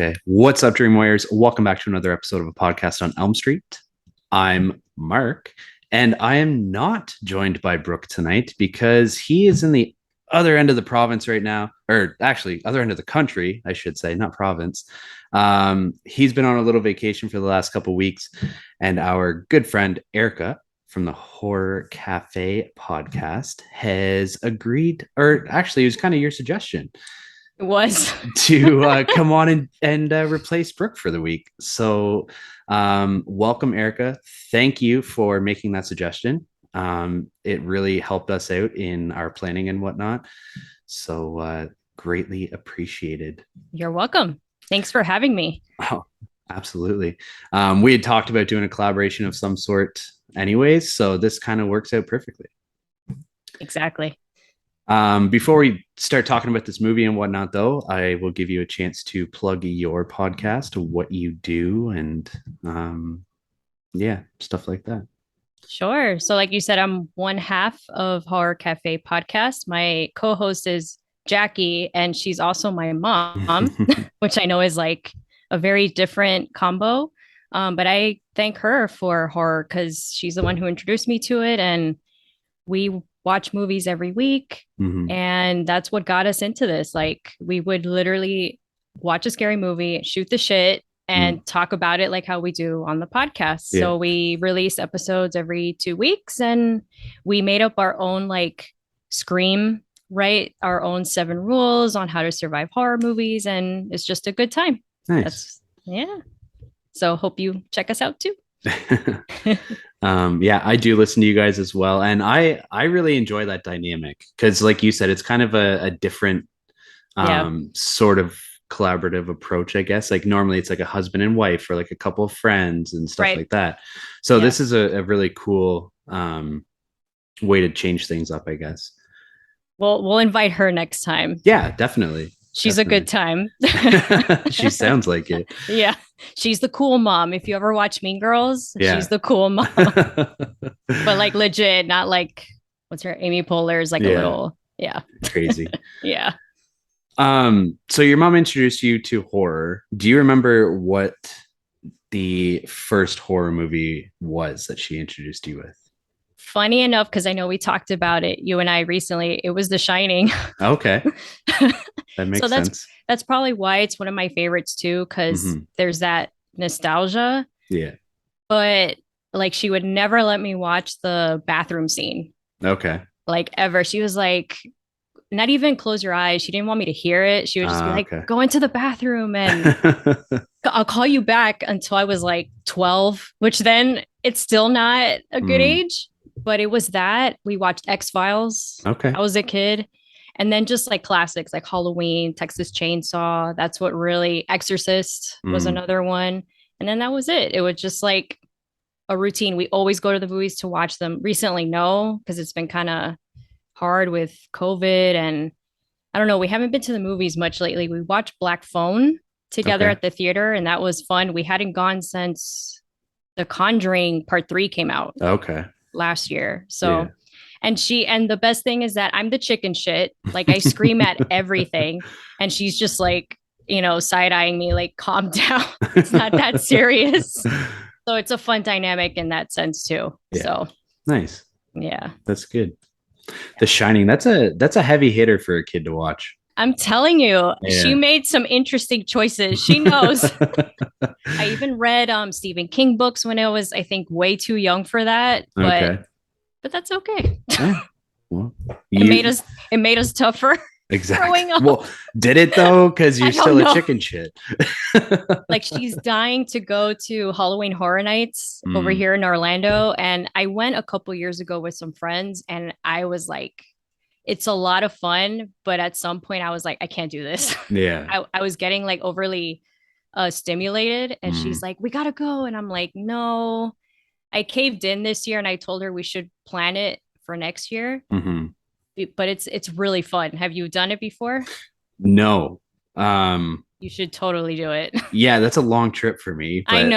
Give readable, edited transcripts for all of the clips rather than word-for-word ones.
Okay. What's up, Dream Warriors? Welcome back to another episode of a podcast on Elm Street. I'm Mark, and I am not joined by Brooke tonight because he is in the other end of the province right now, or actually, other end of the country, I should say, not province. He's been on a little vacation for the last couple of weeks, and our good friend Eryka from the Horror Cafe podcast has agreed, or actually, it was kind of your suggestion It was. to come on and replace Brooke for the week. So, welcome, Eryka. Thank you for making that suggestion. It really helped us out in our planning and whatnot. So, greatly appreciated. You're welcome. Thanks for having me. Oh, absolutely. We had talked about doing a collaboration of some sort, anyways. So, this kind of works out perfectly. Exactly. Before we start talking about this movie and whatnot, though, I will give you a chance to plug your podcast, what you do, and yeah, stuff like that. Sure. So, like you said, I'm one half of Horror Cafe podcast. My co host is Jackie, and she's also my mom, which I know is like a very different combo. But I thank her for horror because she's the one who introduced me to it. And we watch movies every week. Mhm. And that's what got us into this. Like, we would literally watch a scary movie, shoot the shit, and talk about it like how we do on the podcast. Yeah. So we release episodes every 2 weeks, and we made up our own like Scream, right? Our own 7 rules on how to survive horror movies. And it's just a good time. Nice. Yeah. So hope you check us out too. Yeah, I do listen to you guys as well, and I really enjoy that dynamic because, like you said, it's kind of a different Yeah. sort of collaborative approach, I guess. Like normally it's like a husband and wife or like a couple of friends and stuff Right. like that. So Yeah. this is a really cool way to change things up, I guess. We'll invite her next time. Yeah, definitely. She's a good time. She sounds like it. Yeah. She's the cool mom. If you ever watch Mean Girls, Yeah. she's the cool mom. But like legit, not like what's her Amy Poehler's like a Yeah. little, yeah. Crazy. Yeah. So your mom introduced you to horror. Do you remember what the first horror movie was that she introduced you with? Funny enough, because I know we talked about it, you and I recently, it was The Shining. Okay. That makes So sense. that's probably why it's one of my favorites too, because Mhm. there's that nostalgia. Yeah. But like she would never let me watch the bathroom scene, Okay. like ever. She was like, not even close your eyes. She didn't want me to hear it. She would just be like, Okay. go into the bathroom and I'll call you back until I was like 12, which then it's still not a good age. But it was that we watched X-Files. Okay. I was a kid. And then just like classics like Halloween, Texas Chainsaw. That's what really, Exorcist was another one. And then that was it. It was just like a routine. We always go to the movies to watch them. Recently, no, because it's been kind of hard with COVID. And I don't know, we haven't been to the movies much lately. We watched Black Phone together Okay. at the theater, and that was fun. We hadn't gone since The Conjuring Part 3 came out Okay. last year. So, Yeah. and the best thing is that I'm the chicken shit. Like I scream at everything, and she's just like, side eyeing me, like, calm down. It's not that serious. So it's a fun dynamic in that sense too. Yeah. So Nice. yeah. That's good. The Shining, that's a heavy hitter for a kid to watch. I'm telling you, Yeah. she made some interesting choices. She knows. I even read Stephen King books when I was, I think, way too young for that. Okay. But that's okay. Yeah. Well, It made us tougher. exactly. growing up. Well, did it though? Because I you're don't still know. a chicken shit. Like she's dying to go to Halloween Horror Nights over here in Orlando. And I went a couple years ago with some friends, and I was like, it's a lot of fun. But at some point I was like, I can't do this. Yeah. I was getting like overly stimulated, and she's like, we gotta go. And I'm like, no. I caved in this year, and I told her we should plan it for next year. Mhm. But it's really fun. Have you done it before? No. You should totally do it. Yeah, that's a long trip for me. I But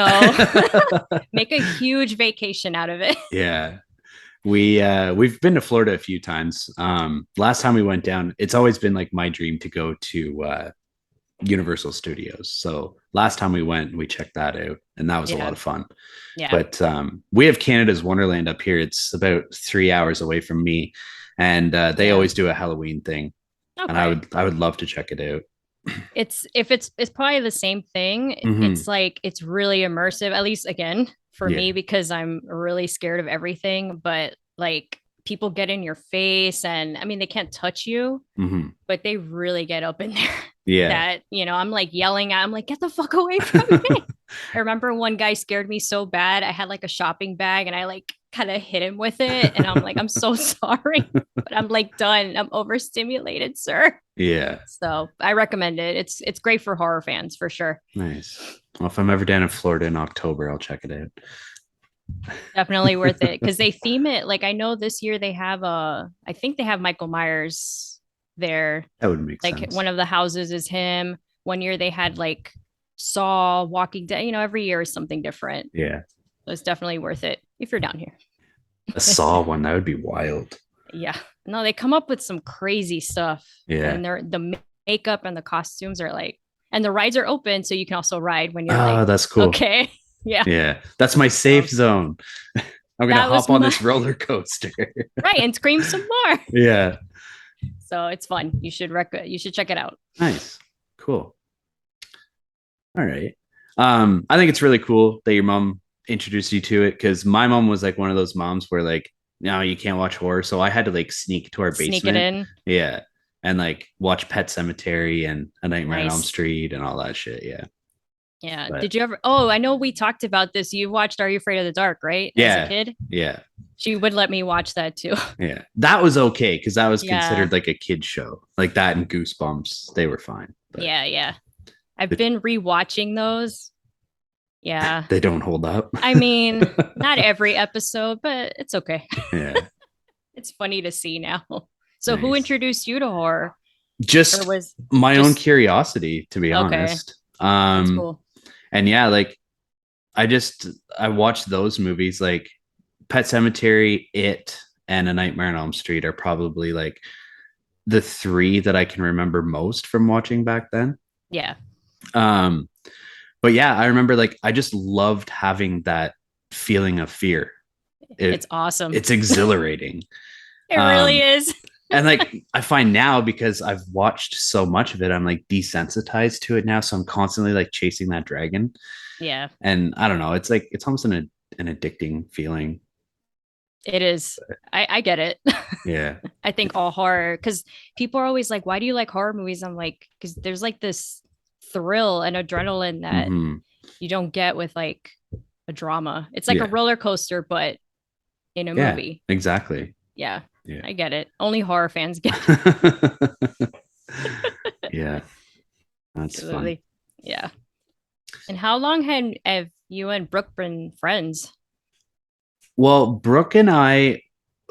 know. Make a huge vacation out of it. yeah. We've been to Florida a few times. Last time we went down, it's always been like my dream to go to Universal Studios. So last time we went, we checked that out, and that was a lot Yeah. of fun. Yeah. But we have Canada's Wonderland up here. It's about 3 hours away from me, and they Yeah. always do a Halloween thing, and I Okay. would I would love to check it out. It's probably the same thing. Mm-hmm. It's like it's really immersive, at least again for Yeah. me because I'm really scared of everything, but like people get in your face and I mean they can't touch you, Mm-hmm. but they really get up in there Yeah. that, I'm like yelling at, I'm like, get the fuck away from me. I remember one guy scared me so bad. I had like a shopping bag and I like kind of hit him with it. And I'm like, I'm so sorry, but I'm like done. I'm overstimulated, sir. Yeah. So I recommend it. It's great for horror fans for sure. Nice. Well, if I'm ever down in Florida in October, I'll check it out. Definitely worth it because they theme it. Like I know this year they have I think they have Michael Myers there. That would make Like sense. one of the houses is him. One year they had like Saw, Walking Dead. Every year is something different. Yeah. So it's definitely worth it if you're down here. A Saw one, that would be wild. Yeah. No, they come up with some crazy stuff. Yeah. And the makeup and the costumes are like, and the rides are open. So you can also ride when you're Oh, like, that's cool. okay. Yeah. Yeah. That's my safe So zone. I'm gonna that was hop on my this roller coaster. right. And scream some more. Yeah. So it's fun. You should check it out. Nice. Cool. All right. I think it's really cool that your mom introduced you to it because my mom was like one of those moms where like, no, you can't watch horror. So I had to like sneak to our Sneak it basement. in. Yeah. And like watch Pet Cemetery and A Nightmare on Elm Nice. Street and all that shit. Yeah. Yeah. But Did you ever? Oh, I know we talked about this. You watched Are You Afraid of the Dark, right? As a yeah. kid? Yeah. She would let me watch that too. Yeah. That was okay because that was Yeah. considered like a kid show. Like that and Goosebumps. They were fine. But Yeah. Yeah. I've been rewatching those. Yeah. they don't hold up. I mean, not every episode, but it's okay. Yeah. It's funny to see now. So, who Nice. introduced you to horror? Or Just was my own just curiosity, to be okay? honest. That's cool. And yeah, like I watched those movies like Pet Cemetery, It, and A Nightmare on Elm Street are probably like the three that I can remember most from watching back then. Yeah. Um, but yeah, I remember like I just loved having that feeling of fear. It's awesome. It's exhilarating. It really is. And like I find now because I've watched so much of it, I'm like desensitized to it now. So I'm constantly like chasing that dragon. Yeah. And I don't know, it's like it's almost an addicting feeling. It is. I get it. Yeah. I think all horror, because people are always like, why do you like horror movies? I'm like, because there's like this thrill and adrenaline that Mm-hmm. you don't get with like a drama. It's like Yeah. a roller coaster, but in a Yeah, movie. exactly. Yeah. Yeah. I get it. Only horror fans get it. Yeah. That's fun. Absolutely. Yeah. And how long have you and Brooke been friends? Well, Brooke and I,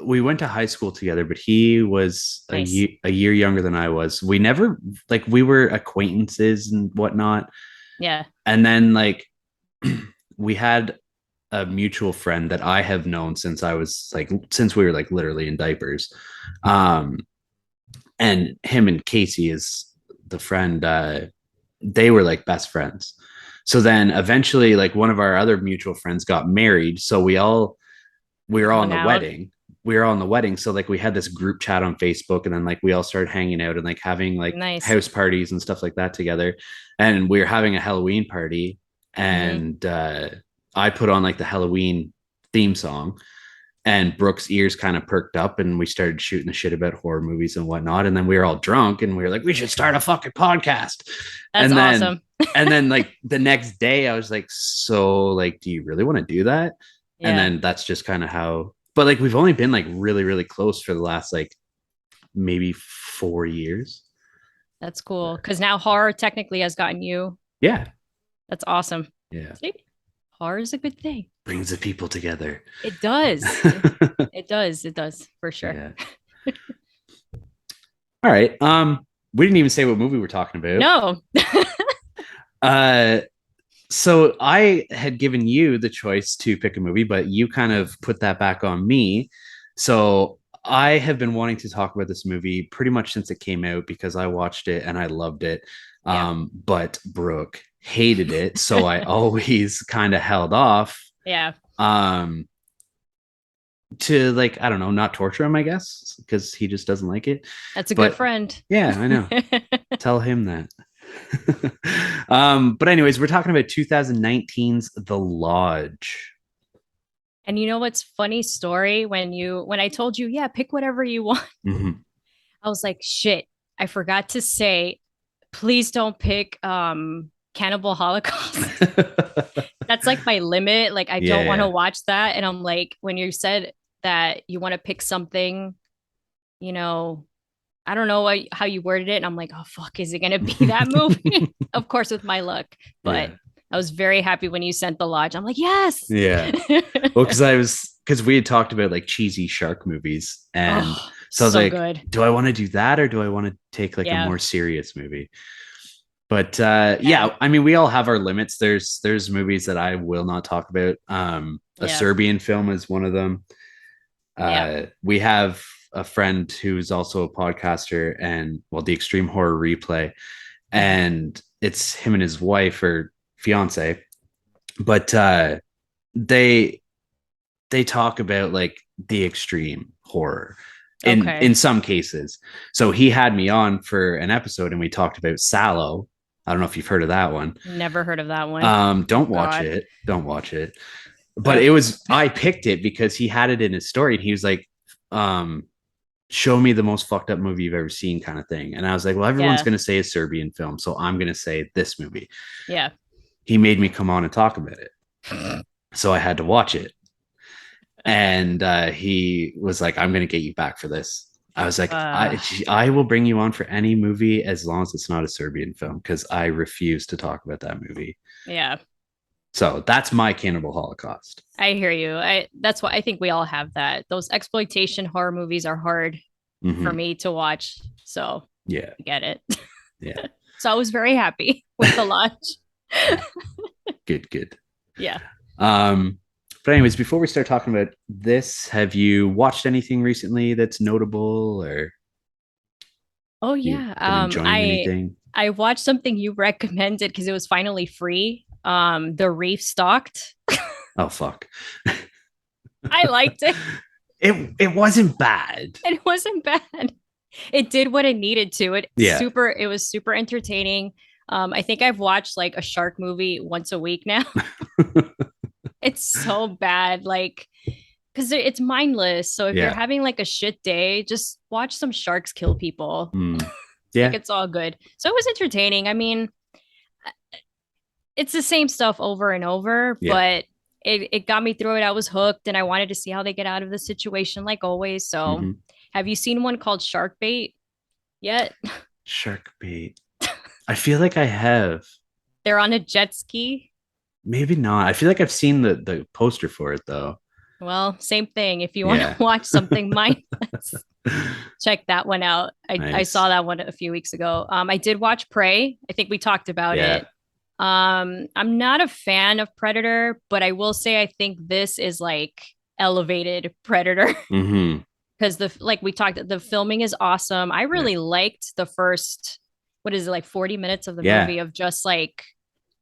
we went to high school together, but he was Nice. a year younger than I was. We never like we were acquaintances and whatnot. Yeah. And then like we had a mutual friend that I have known since I was like since we were like literally in diapers. Um and him and Casey is the friend they were like best friends. So then eventually like one of our other mutual friends got married, so we were all in Hung the out. wedding. We were all in the wedding. So like we had this group chat on Facebook and then like we all started hanging out and like having like Nice. house parties and stuff like that together. And we were having a Halloween party and I put on like the Halloween theme song and Brooke's ears kind of perked up and we started shooting the shit about horror movies and whatnot. And then we were all drunk and we were like, we should start a fucking podcast. That's And then awesome. and then like the next day I was like, so like, do you really want to do that? And Yeah. then that's just kind of how, but like we've only been like really, really close for the last like maybe 4 years. That's cool. Because now horror technically has gotten you. Yeah. That's awesome. Yeah. See? Horror is a good thing. Brings the people together. It does. It does. It does for sure. Yeah. All right. We didn't even say what movie we're talking about. No. So I had given you the choice to pick a movie, but you kind of put that back on me. So I have been wanting to talk about this movie pretty much since it came out because I watched it and I loved it. Yeah. But Brooke hated it, so I always kind of held off. Yeah. Um, to like, I don't know, not torture him, I guess, because he just doesn't like it. That's a good But friend. yeah, I know. Tell him that. But anyways, we're talking about 2019's The Lodge. And you know what's funny story when I told you, yeah, pick whatever you want. Mhm. I was like, shit, I forgot to say, please don't pick Cannibal Holocaust. That's like my limit. Like I Yeah, don't want to yeah. watch that. And I'm like, when you said that you want to pick something, you know, I don't know how you worded it. And I'm like, oh fuck, is it gonna be that movie? Of course, with my luck. But Yeah. I was very happy when you sent The Lodge. I'm like, yes. Yeah. Well, because we had talked about like cheesy shark movies. And Oh, so I was so like, good. do I want to do that or do I want to take like a Yeah. more serious movie? But Yeah. yeah, I mean, we all have our limits. There's movies that I will not talk about. A Yeah. Serbian film is one of them. Yeah. We have a friend who's also a podcaster and well, the Extreme Horror Replay, Mhm. and it's him and his wife or fiance, but they they talk about like the extreme horror in Okay. some cases. So he had me on for an episode and we talked about Sallow. I don't know if you've heard of that one. Never heard of that one. Oh Don't watch God. it. Don't watch it. But Ugh. it was I picked it because he had it in his story and he was like, show me the most fucked up movie you've ever seen, kind of thing. And I was like, well, everyone's Yeah. gonna say a Serbian film, so I'm gonna say this movie. Yeah. He made me come on and talk about it. So I had to watch it. And he was like, I'm going to get you back for this. I was like, Uh, I will bring you on for any movie as long as it's not a Serbian film because I refuse to talk about that movie. yeah. So that's my Cannibal Holocaust. I hear you. I That's why I think we all have that. Those exploitation horror movies are hard for Mm-hmm. me to watch. So Yeah. I get it. Yeah. So I was very happy with The Lodge. Good, good. Yeah. Um, but anyways, before we start talking about this, have you watched anything recently that's notable or Oh you yeah. been enjoying anything? I watched something you recommended because it was finally free. The Reef Stalked. Oh fuck. I liked it. It wasn't bad. It wasn't bad. It did what it needed to. Yeah. It was super entertaining. I think I've watched like a shark movie once a week now. It's so bad. Like, because it's mindless. So if you're Yeah. having like a shit day, just watch some sharks kill people. Mm. Like Yeah. it's all good. So it was entertaining. I mean, it's the same stuff over and over, Yeah. but it got me through it. I was hooked and I wanted to see how they get out of the situation, like always. So Mm-hmm. have you seen one called Shark Bait yet? Shark bait. I feel like I have. They're on a jet ski. Maybe not. I feel like I've seen the poster for it though. Well, same thing. If you want to Yeah. watch something mindless, check that one out. I Nice. saw that one a few weeks ago. I did watch Prey. I think we talked about Yeah. it. I'm not a fan of Predator, but I will say I think this is like elevated Predator Mm-hmm. because the like we talked, the filming is awesome. I Yeah. really liked the first, what is it, like 40 minutes of the Yeah. movie of just like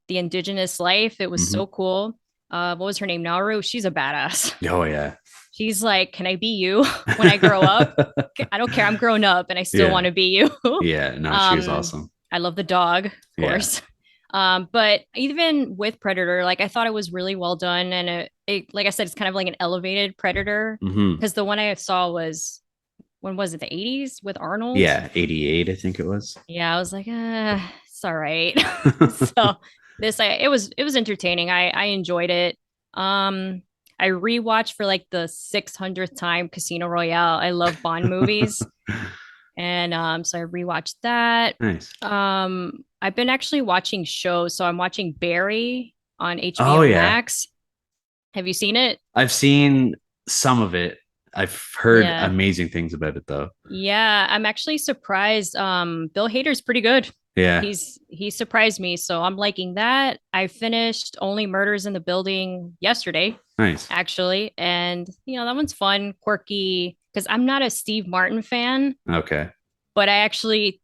the indigenous life. It was Mm-hmm. so cool. What was her name? Nauru. She's a badass. Oh yeah. She's like, can I be you when I grow up? I don't care. I'm grown up and I still want Yeah. to be you. Yeah. No, she was um, awesome. I love the dog, of Yeah. course. But even with Predator, like I thought it was really well done. And like I said, it's kind of like an elevated Predator Mm-hmm. because the one I saw was, when was it? The 80s with Arnold? Yeah. 88, I think it was. Yeah, I was like, it's all right. So it was entertaining. I enjoyed it. Um, I rewatched for like the 600th time Casino Royale. I love Bond movies. And so I rewatched that. Nice. I've been actually watching shows. So I'm watching Barry on Oh HBO yeah. Max. Have you seen it? I've seen some of it. I've heard Yeah. amazing things about it though. Yeah, I'm actually surprised. Bill Hader's pretty good. Yeah. He surprised me, so I'm liking that. I finished Only Murders in the Building yesterday, Nice. actually, and that one's fun, quirky, because I'm not a Steve Martin fan, Okay. but I actually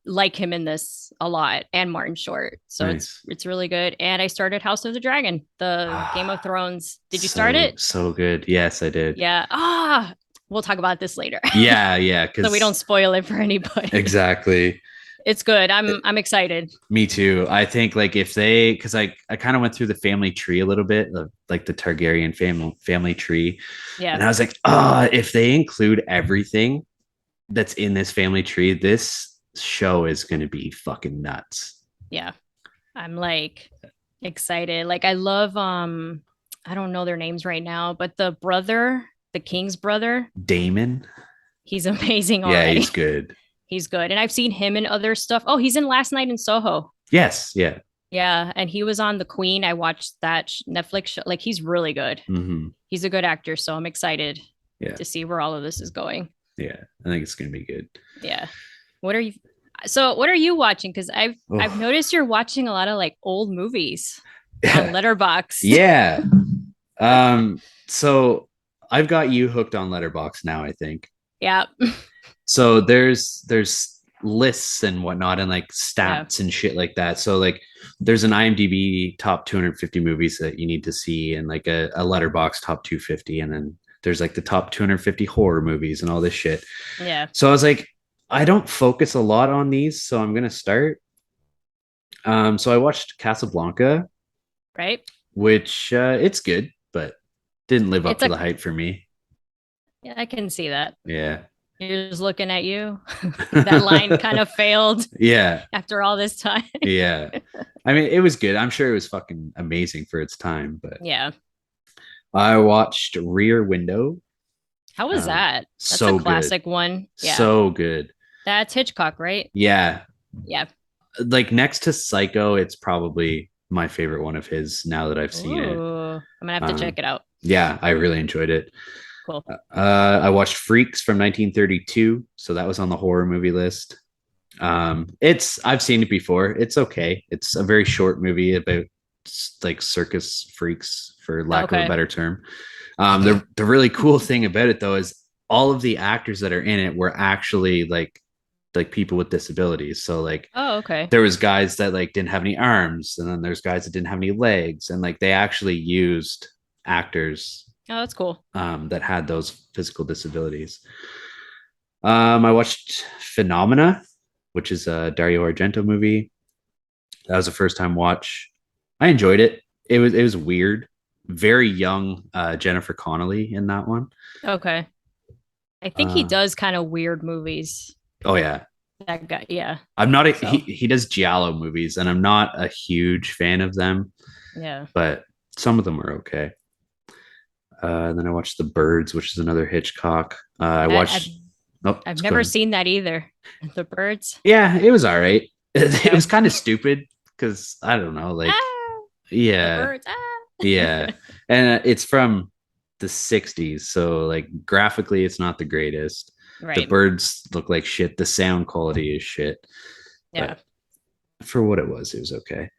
like him in this a lot, and Martin Short. So Nice. it's really good. And I started House of the Dragon, the Game of Ah, Thrones. Did you start so it? so good. Yes, I did. Yeah. We'll talk about this later. Yeah, yeah, So we don't because spoil it for anybody. exactly. It's good. I'm excited. Me too. I think like if they, because I kind of went through the family tree a little bit, like the Targaryen family tree, Yeah. and I was like, oh, if they include everything that's in this family tree, this show is going to be fucking nuts. Yeah. I'm like excited. Like I love I don't know their names right now, but the brother, the king's brother, Damon, he's amazing yeah, already. he's good. He's good. And I've seen him in other stuff. Oh, he's in Last Night in Soho. Yes, yeah. Yeah, and he was on The Queen. I watched that Netflix show. Like he's really good. Hmm. He's a good actor, so I'm excited Yeah, to see where all of this is going. yeah. I think it's going to be good. Yeah. What are you what are you watching? Because I've Oh, noticed you're watching a lot of like old movies on Letterboxd. yeah. So I've got you hooked on Letterbox now, I think. Yeah. So there's lists and whatnot and like Yeah. stats and shit like that. So like there's an IMDb top 250 movies that you need to see and like a letterbox top 250. And then there's like the top 250 horror movies and all this shit. Yeah. So I was like, I don't focus a lot on these, so I'm gonna start. So I watched Casablanca, Right? which it's good, but didn't live up It's to a the hype for me. Yeah, I can see that. Yeah. You're just looking at you. That line kind of failed Yeah. after all this time. Yeah. I mean, it was good. I'm sure it was fucking amazing for its time, but Yeah. I watched Rear Window. How was that? That's a So good. classic one. Yeah. So good. That's Hitchcock, right? Yeah. Yeah. Like next to Psycho, it's probably my favorite one of his now that I've seen it. Ooh, I'm gonna have to check Um, it out. yeah, I really enjoyed it. Cool. I watched Freaks from 1932, so that was on the horror movie list. It's I've seen it before. It's okay. It's a very short movie about like circus freaks, for lack of a Okay. better term. The really cool thing about it though is all of the actors that are in it were actually like people with disabilities. So like Oh, okay. there was guys that like didn't have any arms, and then there's guys that didn't have any legs, and like they actually used actors Oh, that's cool. that had those physical disabilities. I watched Phenomena, which is a Dario Argento movie. That was a first time watch. I enjoyed it. It was weird. Very young Jennifer Connelly in that one. Okay. I think he Uh, does kind of weird movies. oh yeah, That guy, yeah. I'm not a So, he does giallo movies, and I'm not a huge fan of them, yeah. but some of them are okay. And then I watched The Birds, which is another Hitchcock. I I, I've watched. Oh, I've go never ahead. seen that either. The birds. Yeah, it was all right. It Okay. was kind of stupid because I don't know, like Ah, the yeah, birds. yeah, and it's from the '60s, so like graphically, it's not the greatest. The Right. birds look like shit. The sound quality is shit, Yeah. but for what it was okay.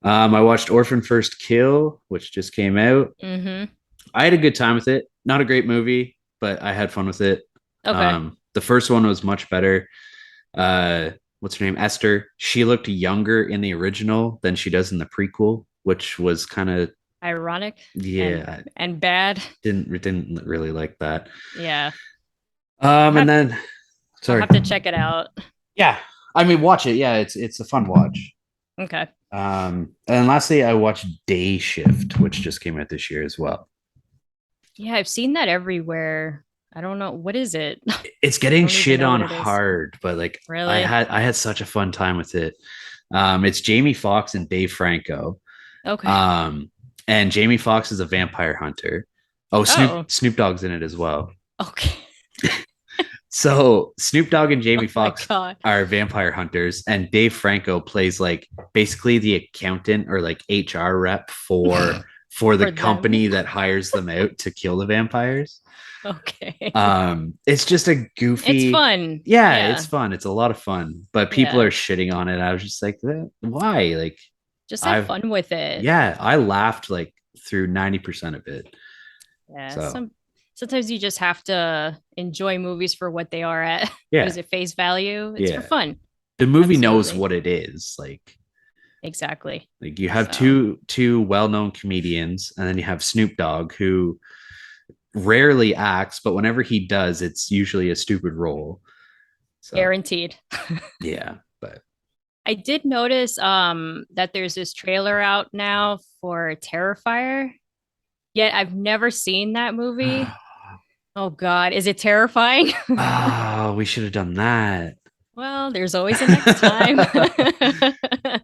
I watched Orphan First Kill, which just came out. Mm-hmm. I had a good time with it. Not a great movie, but I had fun with it. Okay. The first one was much better. What's her name? Esther. She looked younger in the original than she does in the prequel, which was kind of Ironic yeah. and bad. Didn't really like that. Yeah. I'll And have then I'll sorry. have to check it out. Yeah, I mean, watch it. Yeah, it's a fun watch. Okay. And lastly, I watched Day Shift, which just came out this year as well. Yeah, I've seen that everywhere. I don't know. What is it? It's I getting don't even shit know on what it is. hard, but like Really? I had such a fun time with it. It's Jamie Foxx and Dave Franco. Okay. Um, and Jamie Foxx is a vampire hunter. Oh, Oh, Snoop Dogg's in it as well. okay. So Snoop Dogg and Oh Jamie my Foxx God. are vampire hunters, and Dave Franco plays like basically the accountant or like HR rep for the For them. company that hires them out to kill the vampires. Okay. It's just a It's goofy, fun. yeah, it's Yeah. fun. It's a lot of fun, but people Yeah. are shitting on it. I was just like, why? Like, Just have I've, fun with it. yeah, I laughed like through 90% of it. Yeah. So, sometimes you just have to enjoy movies for what they are at. What is Yeah. it, face value? It's for Yeah. fun. The movie knows Absolutely. what it is. Exactly. Like you have So two well-known comedians, and then you have Snoop Dogg, who rarely acts, but whenever he does, it's usually a stupid role. So guaranteed. yeah, but I did notice that there's this trailer out now for Terrifier. Yet I've never seen that movie. Oh God, is it terrifying? oh, we should have done that. Well, there's always a next time. Oh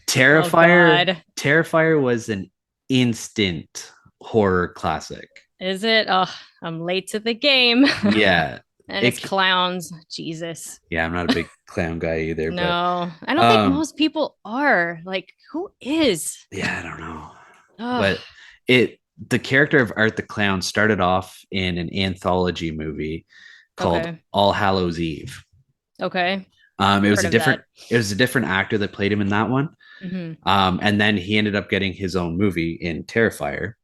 Terrifier God. Terrifier was an instant horror classic. Is it? Oh, I'm late to the game. Yeah. And it's It clowns. Jesus. yeah, I'm not a big clown guy either, but No, I don't think um most people are. Like, who is? yeah, I don't know. Oh, But it the character of Art the Clown started off in an anthology movie called okay. All Hallows Eve. Okay. It was Heard a of that. different actor that played him in that one. Hmm. And then he ended up getting his own movie in Terrifier,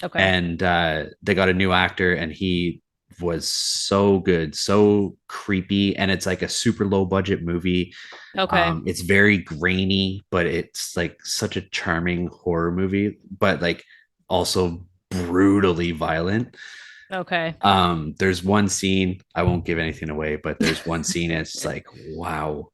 Okay. and they got a new actor, and he was so good, so creepy, and it's like a super low budget movie. Okay. It's very grainy, but it's like such a charming horror movie, but like also brutally violent. Okay. There's one scene, I won't give anything away, but there's one scene, it's like, wow.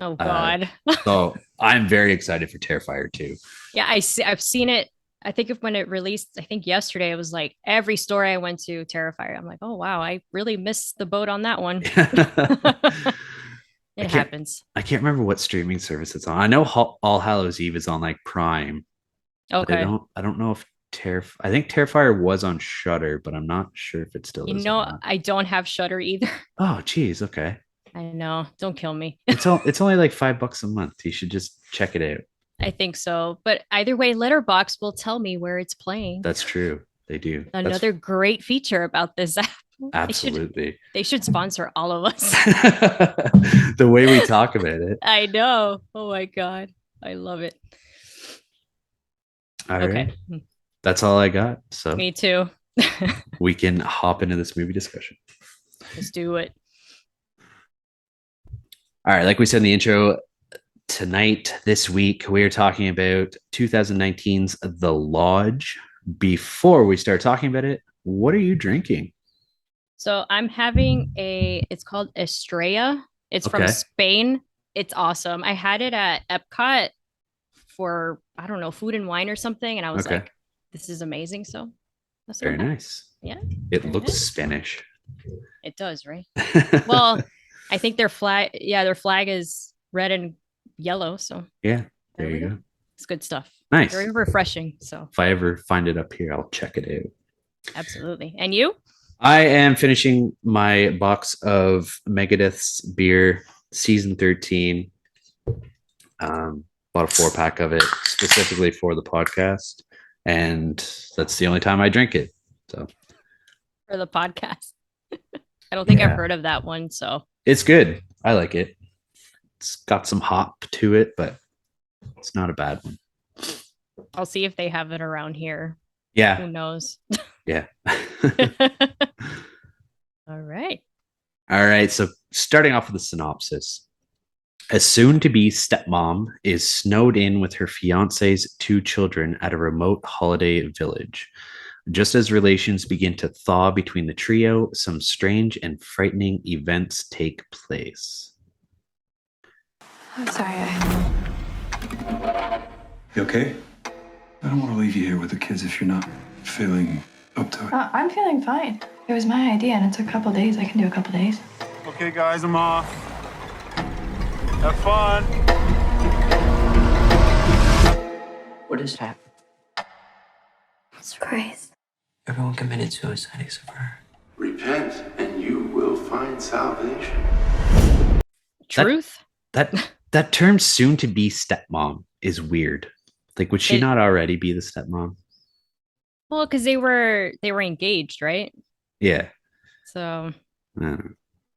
Oh Uh, God. so I'm very excited for Terrifier 2. Yeah, I've seen it. I think if when it released, I think yesterday it was like every store I went to, Terrifier. I'm like, oh wow, I really missed the boat on that one. I It can't happens. I can't remember what streaming service it's on. I know All Hallows Eve is on like Prime, but Okay. I don't know if I think Terrifier was on Shutter, but I'm not sure if it still You is or know, not. I don't have Shutter either. Oh, geez, okay. I know. Don't kill me. It's only like $5 a month. You should just check it out. I think so. But either way, Letterbox will tell me where it's playing. That's true. They do. That's Another great feature about this app. They should absolutely they should sponsor all of us. the way we talk about it. I know. Oh my God. I love it. All Okay. right. That's all I got. So Me too. we can hop into this movie discussion. Let's do it. All right. Like we said in the intro, tonight, this week, we are talking about 2019's The Lodge. Before we start talking about it, what are you drinking? So I'm having it's called Estrella. It's from Okay. Spain. It's awesome. I had it at Epcot for, I don't know, food and wine or something. And I was Okay. like, this is amazing. So that's what Very I'm having. nice. Yeah, It very looks nice. Spanish. It does, right? Well, I think their flag is red and yellow. So Yeah. there There we you go. go. It's good stuff. Nice. Very refreshing. So If I ever find it up here, I'll check it out. absolutely. And you? I am finishing my box of Megadeth's beer, season 13. Bought a 4-pack of it specifically for the podcast. And that's the only time I drink it. So For the podcast. I don't think I've yeah, heard of that one. So it's good. I like it. It's got some hop to it, but it's not a bad one. I'll see if they have it around here. Yeah. Who knows? Yeah. All right. All right. So starting off with the synopsis. A soon to be stepmom is snowed in with her fiance's 2 children at a remote holiday village. Just as relations begin to thaw between the trio, some strange and frightening events take place. I'm sorry. You okay? I don't want to leave you here with the kids if you're not feeling up to it. I'm feeling fine. It was my idea, and it's a couple days. I can do a couple days. Okay, guys, I'm off. Have fun. What has happened? It's Grace. Everyone committed suicide except for her. Repent, and you will find salvation. Truth? That term soon to be stepmom is weird. Like, would she It- not already be the stepmom? Well, because they were engaged, right? Yeah. So I don't know.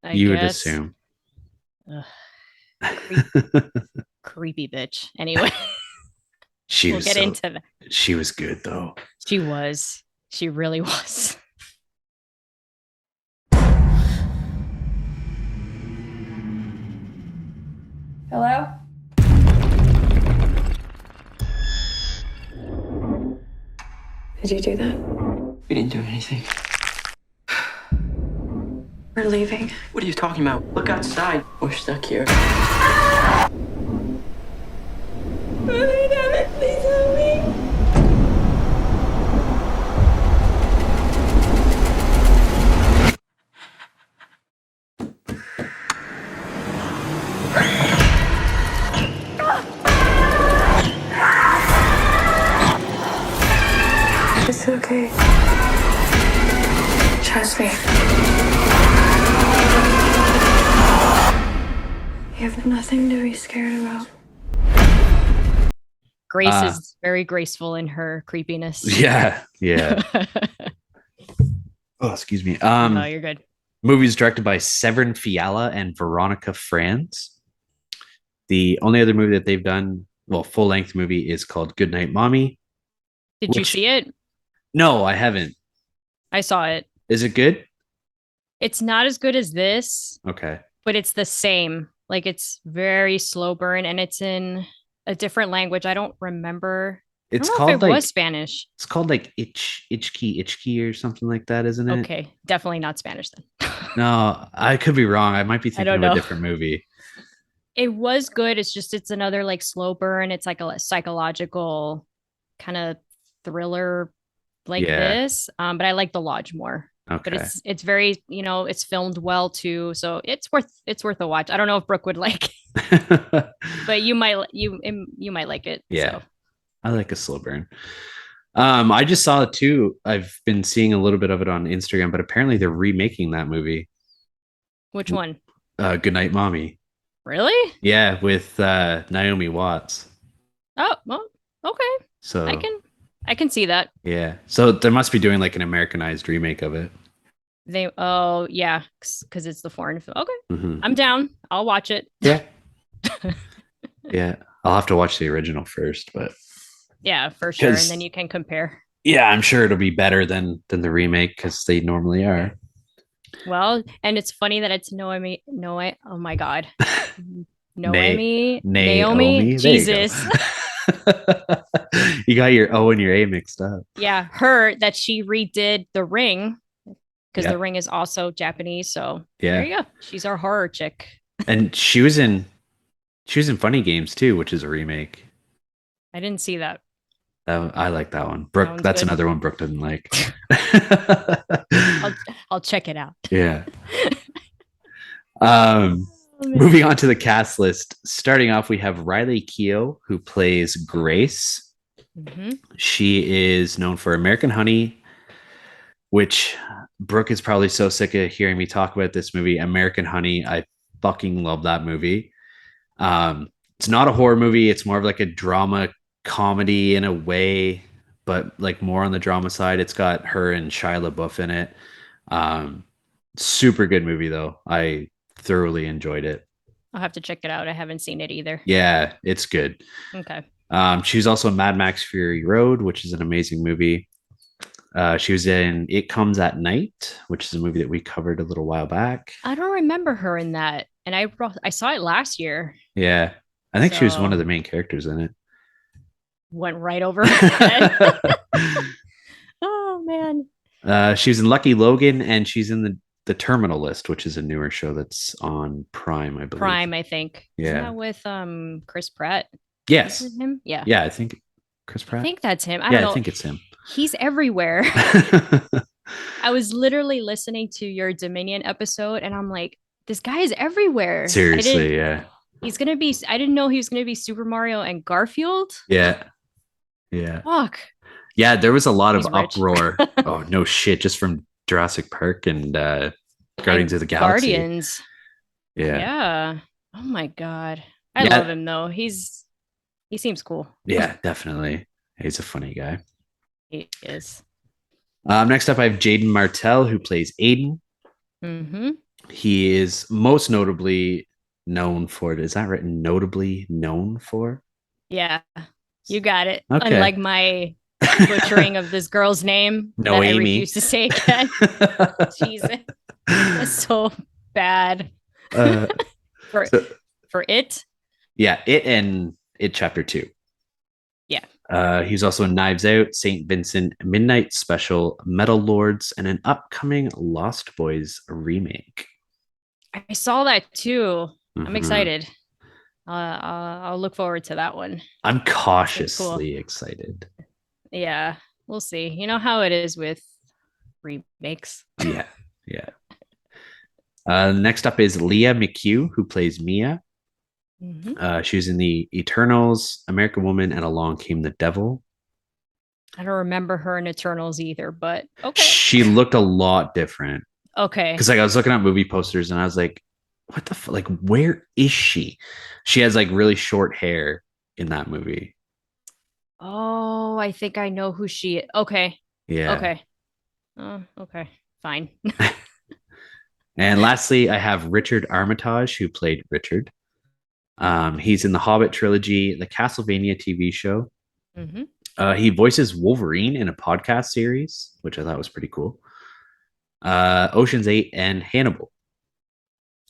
I You would guess. assume. Ugh, creepy bitch. Anyway, She we'll was get so- into that. She was good though. She was. She really was. Hello? Did you do that? We didn't do anything. We're leaving. What are you talking about? Look outside. We're stuck here. Please help me. It's okay. Trust me. You have nothing to be scared about. Grace is very graceful in her creepiness. Yeah. Oh, excuse me. No, you're good. Movies directed by Severin Fiala and Veronica Franz. The only other movie that they've done, well, full length movie, is called Goodnight Mommy. Did you see it? No, I haven't. I saw it. Is it good? It's not as good as this, Okay. but it's the same. Like it's very slow burn and it's in a different language. I don't remember. It's I don't called know if it like was Spanish. it's called like Itchki or something like that, isn't it? Okay, definitely not Spanish then. No, I could be wrong. I might be thinking don't of a know. different movie. It was good. It's another like slow burn. It's like a psychological kind of thriller like this. But I like The Lodge more. Okay. But it's very, it's filmed well too. So it's worth a watch. I don't know if Brooke would like, but you might like it. Yeah. So. I like a slow burn. I just saw it too. I've been seeing a little bit of it on Instagram, but apparently they're remaking that movie. Which one? Goodnight Mommy. Really? Yeah, with Naomi Watts. Oh, well, okay. So I can see that. Yeah. So they must be doing like an Americanized remake of it. Yeah, because it's the foreign film. Okay. Mm-hmm. I'm down. I'll watch it. Yeah. Yeah. I'll have to watch the original first, but yeah, for sure. And then you can compare. Yeah, I'm sure it'll be better than the remake because they normally are. Well, and it's funny that it's Naomi. Oh my God. Naomi. Jesus. You got your O and your A mixed up. Yeah, that she redid The Ring because The Ring is also Japanese. So there you go. She's our horror chick. And she was in Funny Games too, which is a remake. I didn't see that. I like that one. Brooke, that's good. Another one Brooke doesn't like. I'll check it out. Yeah. Moving on to the cast list. Starting off, we have Riley Keough, who plays Grace. Mm-hmm. She is known for American Honey, which Brooke is probably so sick of hearing me talk about this movie. American Honey. I fucking love that movie. It's not a horror movie. It's more of like a drama comedy in a way, but like more on the drama side. It's got her and Shia LaBeouf in it. Super good movie though. I thoroughly enjoyed it. I'll have to check it out. I haven't seen it either. Yeah, it's good. Okay. She was also in Mad Max Fury Road, which is an amazing movie. She was in It Comes at Night, which is a movie that we covered a little while back. I don't remember her in that. And I saw it last year. Yeah. I think she was one of the main characters in it. Went right over her head. Oh, man. She was in Lucky Logan, and she's in the Terminal List, which is a newer show that's on Prime, I believe. Prime, I think. Yeah. Isn't that with Chris Pratt? Yes. Is it him? Yeah. Yeah, I think Chris Pratt. I think that's him. I don't know. I think it's him. He's everywhere. I was literally listening to your Dominion episode, and I'm like, this guy is everywhere. Seriously, yeah. I didn't know he was going to be Super Mario and Garfield. Yeah. Yeah. Fuck. Yeah, there was a lot of uproar. Oh, no shit. Just from Jurassic Park and Guardians of the Galaxy. Guardians. Yeah. Yeah. Oh my God. I love him though. He seems cool. Yeah, definitely. He's a funny guy. He is. Next up, I have Jaden Martell, who plays Aiden. Mm-hmm. He is most notably known for it. Is that written? Notably known for? Yeah, you got it. Okay. Unlike my butchering of this girl's name that I refuse to say again. Jesus, that's so bad. For it. Yeah, it chapter 2. Yeah. He's also in Knives Out, St. Vincent, Midnight Special, Metal Lords, and an upcoming Lost Boys remake. I saw that too. I'm Mhm. excited. I'll look forward to that one. I'm It's gonna be cool. cautiously excited. Yeah, we'll see. You know how it is with remakes. Yeah, yeah. Next up is Leah McHugh, who plays Mia. She was in the Eternals, American Woman, and Along Came the Devil. I don't remember her in Eternals either, but okay. She looked a lot different. Okay. Because like I was looking at movie posters and I was like, what the like where is she? She has like really short hair in that movie. Oh, I think I know who she is. Okay. Yeah. Okay. Okay. Fine. And lastly, I have Richard Armitage, who played Richard. He's in the Hobbit trilogy, the Castlevania TV show. Mm-hmm. He voices Wolverine in a podcast series, which I thought was pretty cool. Ocean's 8 and Hannibal.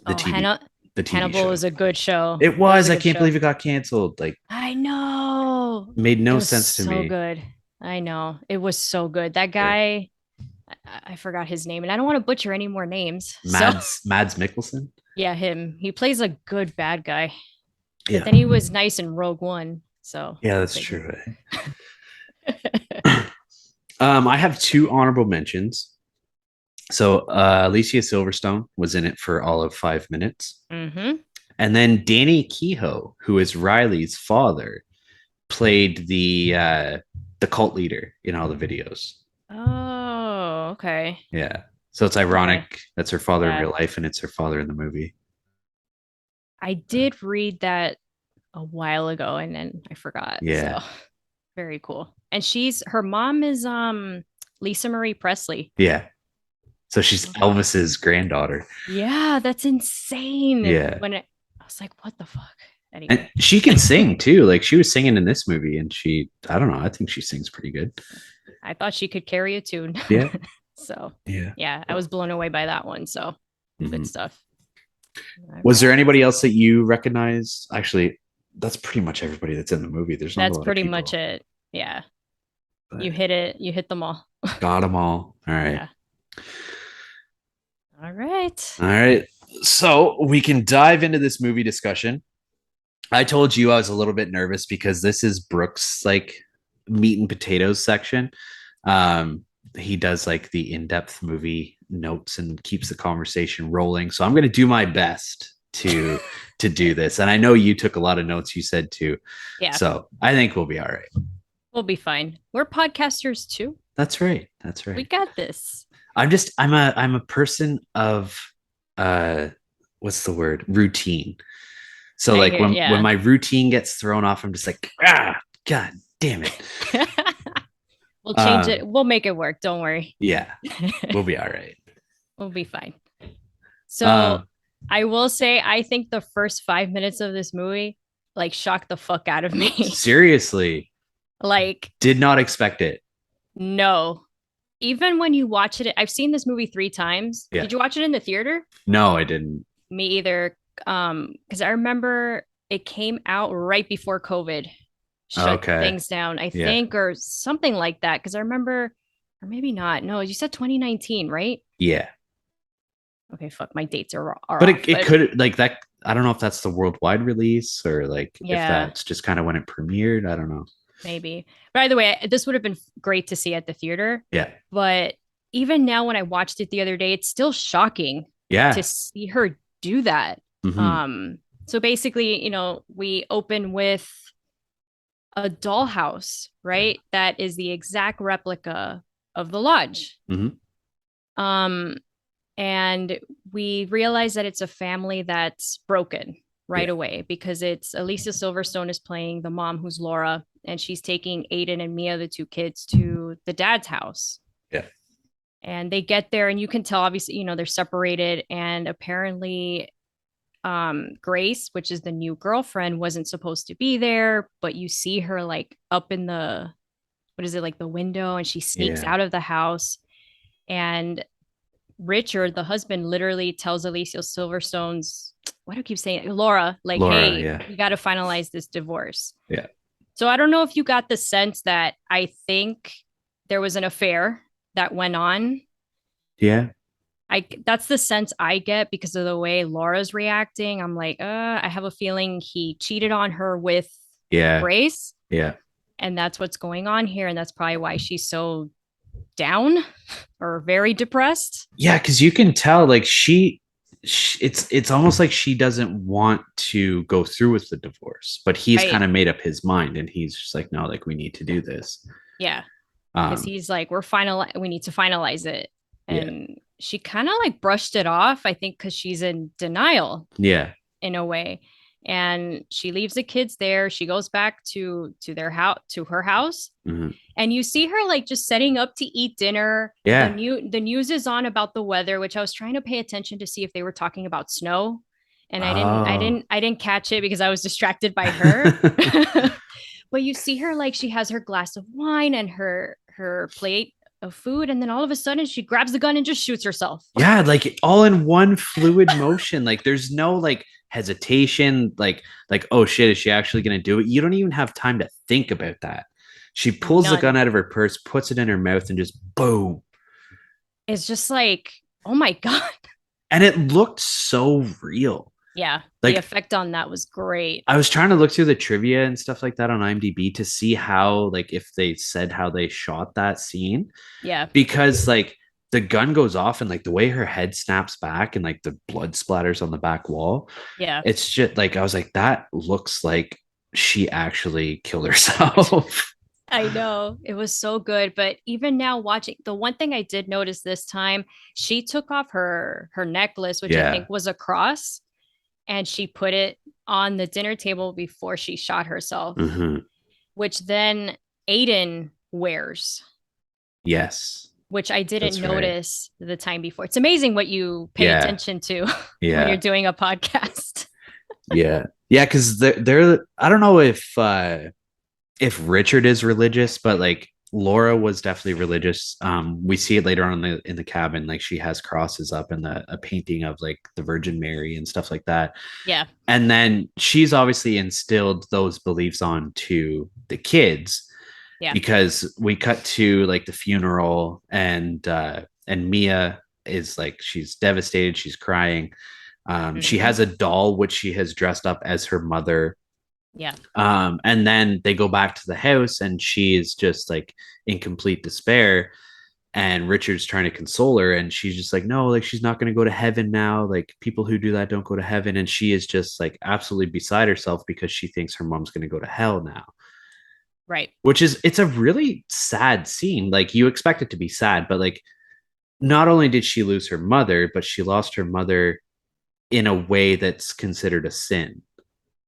The TV Hannibal show. was a good show. It was. I can't believe it got canceled. Like, I know. made no It was sense to so me. good. I know. It was so good. That guy, I forgot his name, and I don't want to butcher any more names. Mads Mikkelsen. Yeah, him. He plays a good bad guy. Yeah. But then he was nice in Rogue One. So Yeah, that's true. I have 2 honorable mentions. So Alicia Silverstone was in it for all of 5 minutes. Mm-hmm. And then Danny Kehoe, who is Riley's father, played the cult leader in all the videos. Oh, okay. Yeah. So it's ironic that's her father in Yeah. real life and it's her father in the movie. I did read that a while ago and then I forgot. Yeah. So very cool. And her mom is Lisa Marie Presley. Yeah. So she's Elvis's granddaughter. Yeah, that's insane. Yeah. I was like, what the fuck? And Anyway. she can sing too. Like she was singing in this movie and I don't know, I think she sings pretty good. I thought she could carry a tune. Yeah. So yeah, I was blown away by that one. So good stuff. Was there anybody else that you recognize? Actually, that's pretty much everybody that's in the movie. There's not That's a lot pretty of people. much it. Yeah. But you hit it. You hit them all. got them all. All right. Yeah. All right. All right. So we can dive into this movie discussion. I told you I was a little bit nervous because this is Brooke's like meat and potatoes section. He does like the in-depth movie notes and keeps the conversation rolling. So I'm going to do my best to do this. And I know you took a lot of notes, you said too. Yeah. So I think we'll be all right. We'll be fine. We're podcasters too. That's right. That's right. We got this. I'm a person of what's the word? Routine. So like when my routine gets thrown off, I'm just like, God damn it. We'll change it. We'll make it work. Don't worry. Yeah. We'll be all right. We'll be fine. So I will say, I think the first 5 minutes of this movie like shocked the fuck out of me. Seriously. Like did not expect it. No. Even when you watch it, I've seen this movie 3 times. Yeah. Did you watch it in the theater? No, I didn't. Me either. Because I remember it came out right before COVID shut things down, I think, or something like that. Because I remember, or maybe not. No, you said 2019, right? Yeah. Okay, fuck, my dates are but off, it could like that. I don't know if that's the worldwide release or like if Yeah. that's just kind of when it premiered. I don't know. Maybe. By the way, this would have been great to see at the theater. Yeah. But even now, when I watched it the other day, it's still shocking to see her do that. Mhm. So basically, you know, we open with a dollhouse, right? That is the exact replica of the lodge. Mhm. And we realize that it's a family that's broken right away because it's Alicia Silverstone is playing the mom, who's Laura, and she's taking Aiden and Mia, the 2 kids, to the dad's house. Yeah. And they get there and you can tell, obviously, you know, they're separated, and apparently Grace, which is the new girlfriend, wasn't supposed to be there, but you see her like up in the, what is it, like the window, and she sneaks out of the house. And Richard, the husband, literally tells Alicia Silverstone's why do I keep saying it? Laura, like, Laura, hey, yeah. we got to finalize this divorce. Yeah. So I don't know if you got the sense that I think there was an affair that went on. Yeah. That's the sense I get because of the way Laura's reacting. I'm like, I have a feeling he cheated on her with Yeah. Grace, Yeah. and that's what's going on here, and that's probably why she's so down or very depressed. Yeah, because you can tell like it's almost like she doesn't want to go through with the divorce, but he's Right. kind of made up his mind and he's just like, no, like we need to do this. Yeah. Because Um, he's like, we need to finalize it. Yeah. And she kind of like brushed it off, I think, because she's in denial yeah. in a way. And she leaves the kids there. She goes back to their house, to her house. Mhm. And you see her like just setting up to eat dinner. Yeah. The news is on about the weather, which I was trying to pay attention to see if they were talking about snow. And Oh. I didn't catch it because I was distracted by her. But you see her like she has her glass of wine and her plate of food, and then all of a sudden she grabs the gun and just shoots herself. Yeah, like all in one fluid motion. Like there's no like hesitation, like, oh shit, is she actually gonna do it? You don't even have time to think about that. She pulls the None. gun out of her purse, puts it in her mouth, and just boom. It's just like, oh my God. And it looked so real. Yeah. Like- the effect on that was great. I was trying to look through the trivia and stuff like that on IMDb to see how, like, if they said how they shot that scene, Yeah. because like the gun goes off and like the way her head snaps back and like the blood splatters on the back wall, Yeah. it's just like I was like, that looks like she actually killed herself. I know. It was so good. But even now watching, the one thing I did notice this time, she took off her necklace, which Yeah. I think was a cross, and she put it on the dinner table before she shot herself, Mhm. which then Aiden wears, Yes. which I didn't That's right. notice the time before. It's amazing what you pay Yeah. attention to when Yeah. you're doing a podcast. Yeah. Yeah, because they're I don't know if Richard is religious, but like Laura was definitely religious. We see it later on in the cabin, like she has crosses up and a painting of like the Virgin Mary and stuff like that. Yeah. And then she's obviously instilled those beliefs onto the kids. Yeah. Because we cut to like the funeral and Mia is like, she's devastated, she's crying. She has a doll which she has dressed up as her mother. Yeah. And then they go back to the house and she is just like in complete despair. And Richard's trying to console her, and she's just like, no, like she's not going to go to heaven now. Like people who do that don't go to heaven. And she is just like absolutely beside herself because she thinks her mom's going to go to hell now. Right. Which is, it's a really sad scene. Like you expect it to be sad, but like not only did she lose her mother, but she lost her mother in a way that's considered a sin.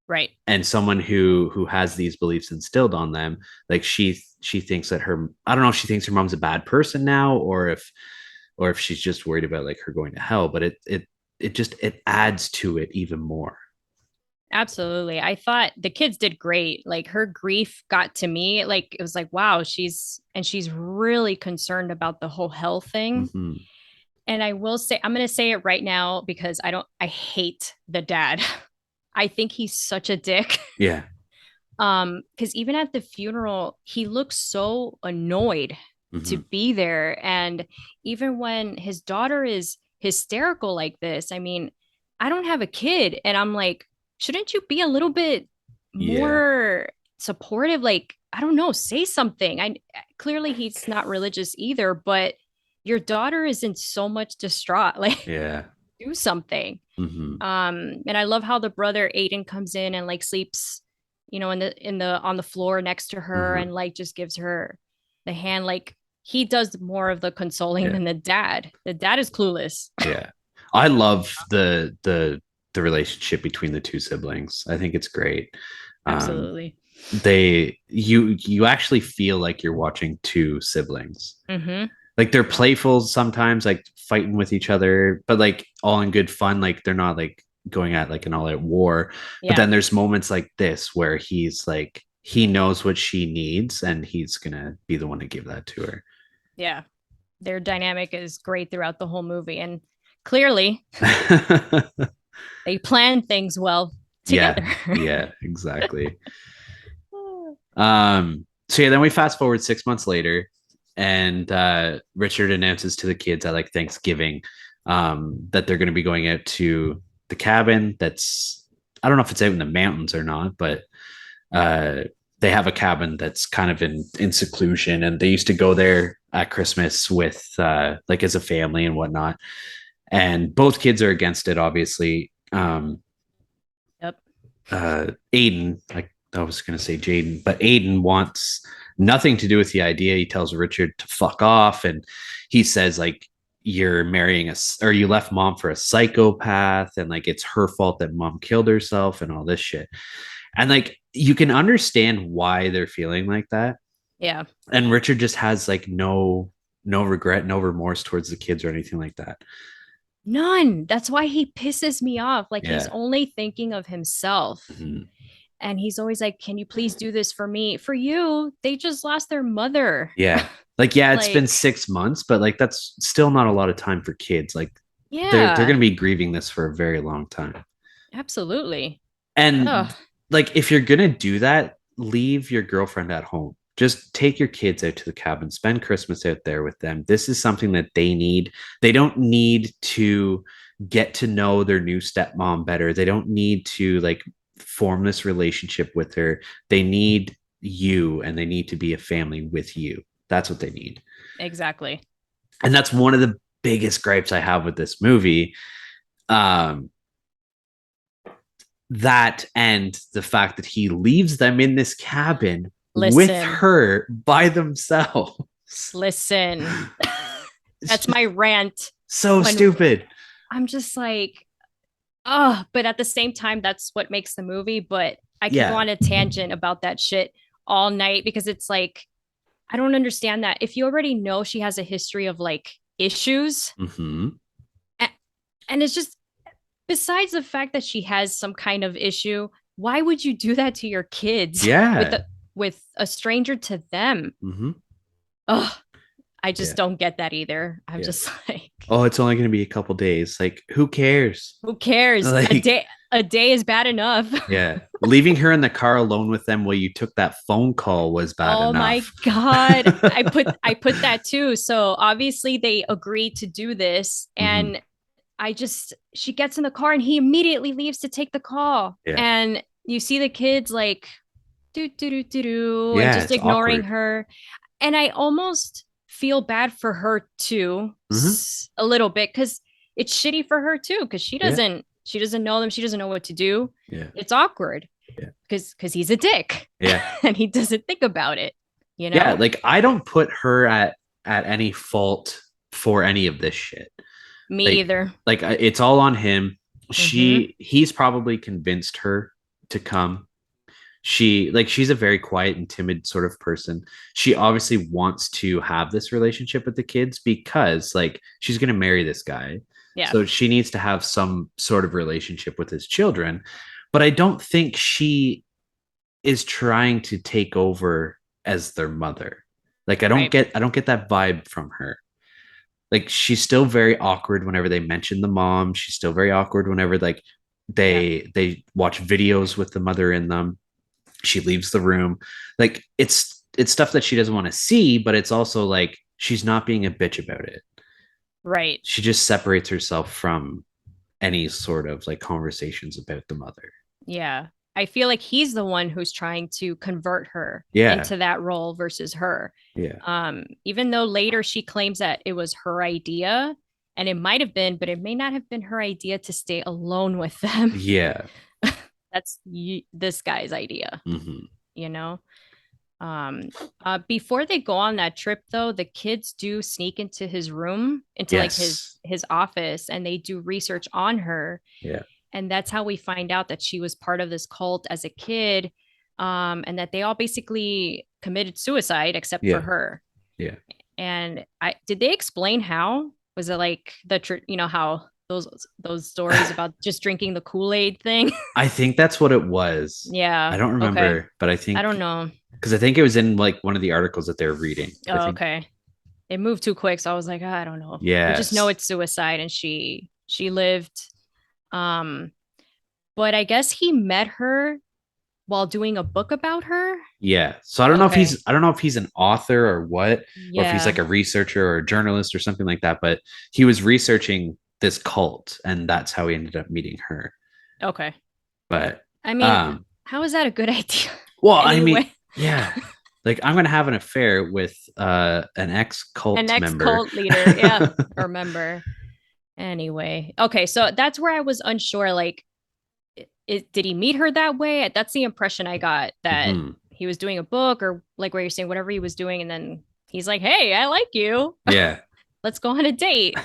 Right. And someone who has these beliefs instilled on them, like she thinks that I don't know if she thinks her mom's a bad person now, or if she's just worried about like her going to hell, but it adds to it even more. Absolutely. I thought the kids did great. Like her grief got to me. Like it was like, wow, she's really concerned about the whole health thing. Mm-hmm. And I will say, I'm going to say it right now because I hate the dad. I think he's such a dick. Yeah. Because even at the funeral, he looks so annoyed to be there. And even when his daughter is hysterical like this, I mean, I don't have a kid, and I'm like, shouldn't you be a little bit more supportive? Like, I don't know, say something. Clearly he's not religious either, but your daughter is in so much distraught. Like, do something. And I love how the brother Aiden comes in and like sleeps, you know, on the floor next to her and like just gives her the hand. Like he does more of the consoling than the dad. The dad is clueless. Yeah. I love the relationship between the two siblings. I think it's great. Absolutely. You actually feel like you're watching two siblings. Like they're playful sometimes, like fighting with each other, but like all in good fun. Like they're not like going at like an all-out war. But then there's moments like this where he's like, he knows what she needs and he's gonna be the one to give that to her. Yeah. Their dynamic is great throughout the whole movie. And clearly They plan things well Yeah, together. yeah, exactly. So yeah, then we fast forward 6 months later, and Richard announces to the kids at like Thanksgiving that they're going to be going out to the cabin. That's, I don't know if it's out in the mountains or not, but uh, they have a cabin that's kind of in seclusion, and they used to go there at Christmas with like as a family and whatnot. And both kids are against it, obviously. Yep. Aiden, like I was going to say Jaden, but Aiden wants nothing to do with the idea. He tells Richard to fuck off, and he says like, you're marrying us, or you left mom for a psychopath, and like it's her fault that mom killed herself and all this shit. And like you can understand why they're feeling like that. Yeah. And Richard just has like no regret, no remorse towards the kids or anything like that. None. That's why he pisses me off. Like he's Yeah. only thinking of himself. Mhm. And he's always like, can you please do this for me? For you, they just lost their mother. Yeah. Like, yeah, it's been Like, 6 months, but like that's still not a lot of time for kids. Like they're yeah, gonna be grieving this for a very long time. absolutely. And Ugh. like if you're gonna do that, leave your girlfriend at home. Just take your kids out to the cabin, spend Christmas out there with them. This is something that they need. They don't need to get to know their new stepmom better. They don't need to like form this relationship with her. They need you, and they need to be a family with you. That's what they need. Exactly. And that's one of the biggest gripes I have with this movie. Um, that and the fact that he leaves them in this cabin with Listen. her by themselves. Listen. It's That's just my rant. so when- stupid. I'm just like, oh, but at the same time, that's what makes the movie. But I could Yeah. go on a tangent about that shit all night because it's like, I don't understand that. If you already know she has a history of like issues, Mm-hmm. and it's just besides the fact that she has some kind of issue, why would you do that to your kids? Yeah. With a stranger to them? Mm-hmm. Oh, I just Yeah. don't get that either. I'm Yeah. just like, Oh, it's only going to be a couple days. Like, who cares? who cares? Like- A day is bad enough. Yeah. Leaving her in the car alone with them while you took that phone call was bad Oh enough. my God. I put that too. So obviously they agreed to do this. And she gets in the car and he immediately leaves to take the call. Yeah. And you see the kids like do Yeah, and just it's ignoring awkward. her. And I almost feel bad for her too, a little bit, because it's shitty for her too, because she doesn't know them, she doesn't know what to do. Yeah. It's awkward. Yeah. Because he's a dick. Yeah. And he doesn't think about it. You know? Yeah, like I don't put her at any fault for any of this shit. Me like- either. Like it's all on him. He's probably convinced her to come. She's a very quiet and timid sort of person. She obviously wants to have this relationship with the kids because like she's going to marry this guy. Yeah. So she needs to have some sort of relationship with his children. But I don't think she is trying to take over as their mother. Like I don't Right. get that vibe from her. Like she's still very awkward whenever they mention the mom. She's still very awkward whenever like they watch videos with the mother in them. She leaves the room. Like it's stuff that she doesn't want to see, but it's also like she's not being a bitch about it. Right. She just separates herself from any sort of like conversations about the mother. Yeah. I feel like he's the one who's trying to convert her Yeah. into that role versus her. Yeah. Even though later she claims that it was her idea, and it might have been, but it may not have been her idea to stay alone with them. Yeah. That's this guy's idea, Mm-hmm. you know? Before they go on that trip though, the kids do sneak into his room, into like his office, and they do research on her. Yeah. And that's how we find out that she was part of this cult as a kid, and that they all basically committed suicide except Yeah. for her. Yeah. And did they explain how? Was it like how those stories about just drinking the Kool-Aid thing? I think that's what it was. Yeah. I don't remember, okay. but I think I don't know. because I think it was in like one of the articles that they were reading. I Oh, think. okay. It moved too quick, so I was like, I don't know. Yes. We just know it's suicide, and she lived Um, but I guess he met her while doing a book about her. Yeah. So I don't know if Okay. he's an author or what, or if he's Yeah. like a researcher or a journalist or something like that, but he was researching this cult and that's how he ended up meeting her. Okay. But I mean, um how is that a good idea? well, I mean, Anyway, yeah. Like I'm gonna have an affair with an ex an cult member. ex-cult leader, yeah, or member. Anyway, okay, so that's where I was unsure. Like, did he meet her that way? That's the impression I got, that Mhm. he was doing a book, or like where you're saying whatever he was doing, and then he's like, "Hey, I like you. Yeah. Let's go on a date."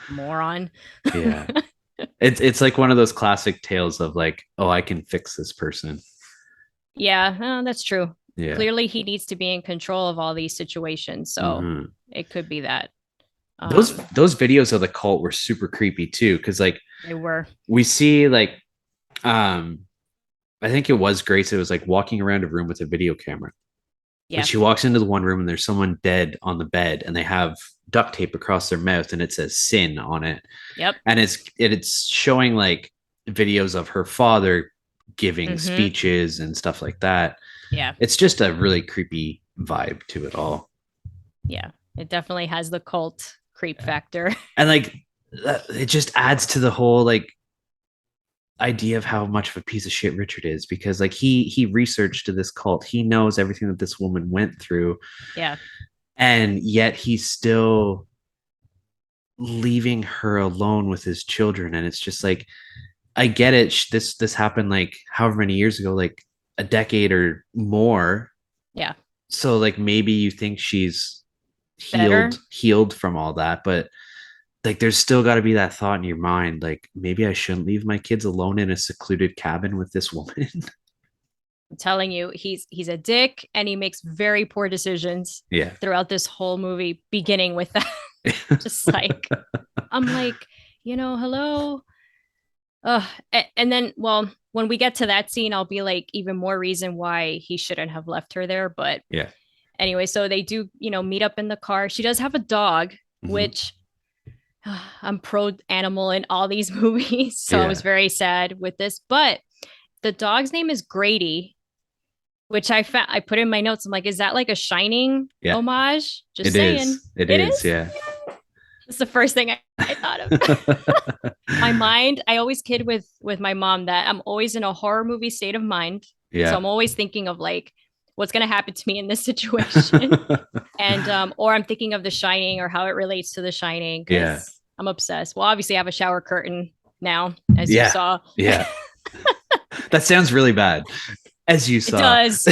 Moron. Yeah. It's like one of those classic tales of like, oh, I can fix this person. Yeah, that's true. Yeah. Clearly, he needs to be in control of all these situations, so Mhm. it could be that. Those videos of the cult were super creepy too, because like They were. we see like um I think it was Grace. It was like walking around a room with a video camera. And Yeah. she walks into the one room and there's someone dead on the bed and they have duct tape across their mouth and it says sin on it. Yep. And it's showing like videos of her father giving speeches and stuff like that. Yeah. It's just a really creepy vibe to it all. Yeah. It definitely has the cult creep factor. And like it just adds to the whole like idea of how much of a piece of shit Richard is, because like he researched this cult. He knows everything that this woman went through. Yeah. And yet he's still leaving her alone with his children. And it's just like, I get it. This happened like however many years ago, like a decade or more. Yeah. So like maybe you think she's Better. healed from all that, but like there's still got to be that thought in your mind, like maybe I shouldn't leave my kids alone in a secluded cabin with this woman. I'm telling you, he's a dick and he makes very poor decisions Yeah. throughout this whole movie, beginning with that. Just like, I'm like, hello. And then, well, when we get to that scene, I'll be like, even more reason why he shouldn't have left her there. But yeah. Anyway, so they do, meet up in the car. She does have a dog, Mhm. which I'm pro animal in all these movies. So I was very sad with this. But the dog's name is Grady, which I put in my notes. I'm like, is that like a Shining homage? Just It saying. is. It is. Yeah. It's the first thing I thought of. My mind, I always kid with my mom that I'm always in a horror movie state of mind. Yeah. So I'm always thinking of like, what's going to happen to me in this situation? And or I'm thinking of The Shining or how it relates to The Shining, because I'm obsessed. Well, obviously I have a shower curtain now, as you saw. Yeah. That sounds really bad. As you saw. It does.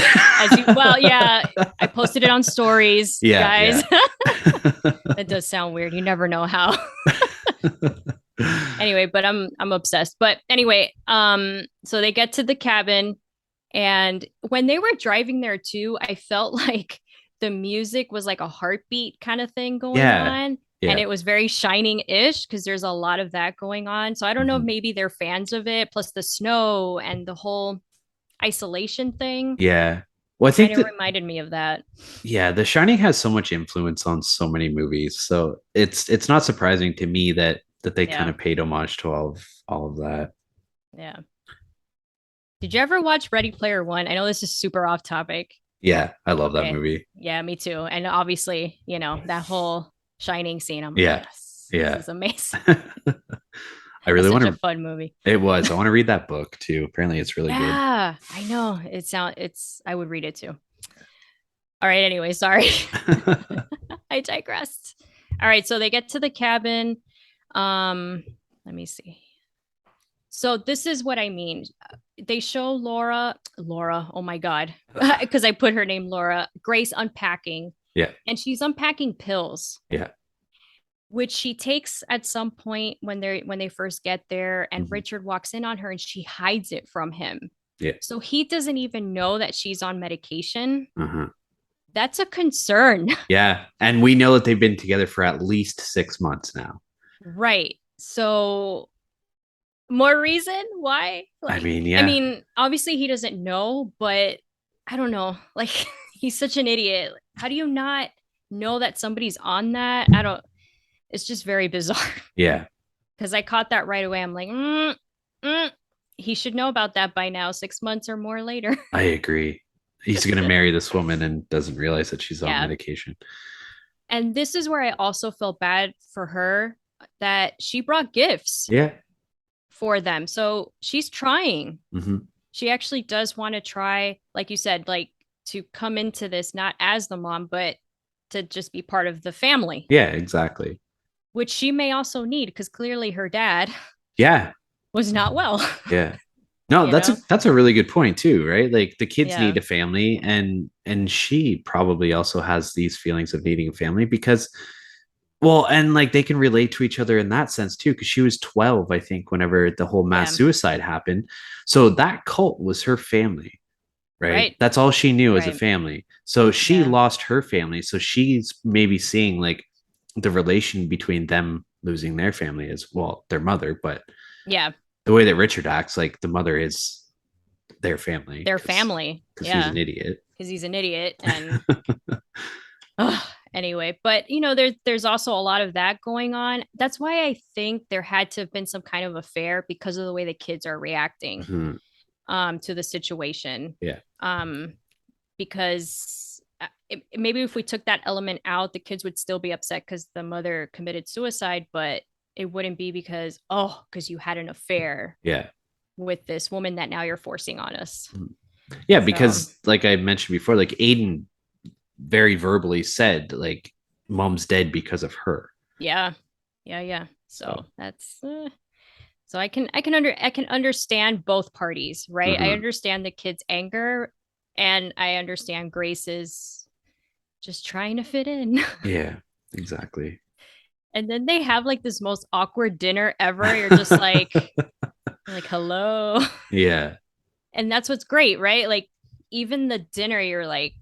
Well, yeah. I posted it on stories, guys. That does sound weird. You never know how. Anyway, but I'm obsessed. But anyway, so they get to the cabin, and when they were driving there too, I felt like the music was like a heartbeat kind of thing going on. Yeah. And it was very Shining-ish, because there's a lot of that going on. So I don't know if maybe they're fans of it, plus the snow and the whole isolation thing. Yeah. Well, I think it reminded me of that. Yeah, The Shining has so much influence on so many movies. So it's not surprising to me that they kind of paid homage to all of that. Yeah. Did you ever watch Ready Player One? I know this is super off topic. Yeah, I love that movie. Yeah, me too. And obviously, that whole Shining scene. I'm like, yes, this is amazing. I really want to. Such a fun movie. It was. I want to read that book too. Apparently, it's really good. Yeah, I know. I would read it too. All right. Anyway, sorry. I digressed. All right. So they get to the cabin. Let me see. So this is what I mean. They show Laura. Oh my God, because I put her name Laura. Grace unpacking. Yeah. And she's unpacking pills. Yeah. Which she takes at some point when they first get there, and Richard walks in on her and she hides it from him. Yeah. So he doesn't even know that she's on medication. Uh-huh. That's a concern. Yeah. And we know that they've been together for at least 6 months now. Right. So more reason why? I mean, obviously he doesn't know, but I don't know. Like, he's such an idiot. How do you not know that somebody's on that? It's just very bizarre. Yeah. Because I caught that right away. I'm like, mm, he should know about that by now, 6 months or more later. I agree. He's going to marry this woman and doesn't realize that she's on Yeah. medication. And this is where I also felt bad for her that she brought gifts Yeah. for them. So she's trying. Hmm. She actually does want to try, like you said, like to come into this not as the mom, but to just be part of the family, Yeah, exactly. which she may also need because clearly her dad Yeah. was not well. Yeah. No, You know? that's a really good point too, right? Like the kids Yeah. need a family, and she probably also has these feelings of needing a family because, well, and like they can relate to each other in that sense too, because she was 12, I think, whenever the whole mass Yeah. suicide happened. So that cult was her family, right? Right. That's all she knew as a Right. family. So she Yeah. lost her family. So she's maybe seeing like the relation between them losing their family as well, their mother, but Yeah. the way that Richard acts, like the mother is their family. Their family. Because he's Yeah. an idiot. Because he's an idiot. And anyway, but there's also a lot of that going on. That's why I think there had to have been some kind of affair because of the way the kids are reacting Mhm. to the situation. Yeah. Because maybe if we took that element out, the kids would still be upset because the mother committed suicide, but it wouldn't be because you had an affair Yeah. with this woman that now you're forcing on us. Yeah, because like I mentioned before, like Aiden very verbally said, like, mom's dead because of her. Yeah. So that's so I can understand both parties, right? I Mhm. understand the kid's anger and I understand Grace's just trying to fit in. Yeah, exactly. And then they have like this most awkward dinner ever. You're just like hello. Yeah. And that's what's great, right? Like even the dinner, you're like,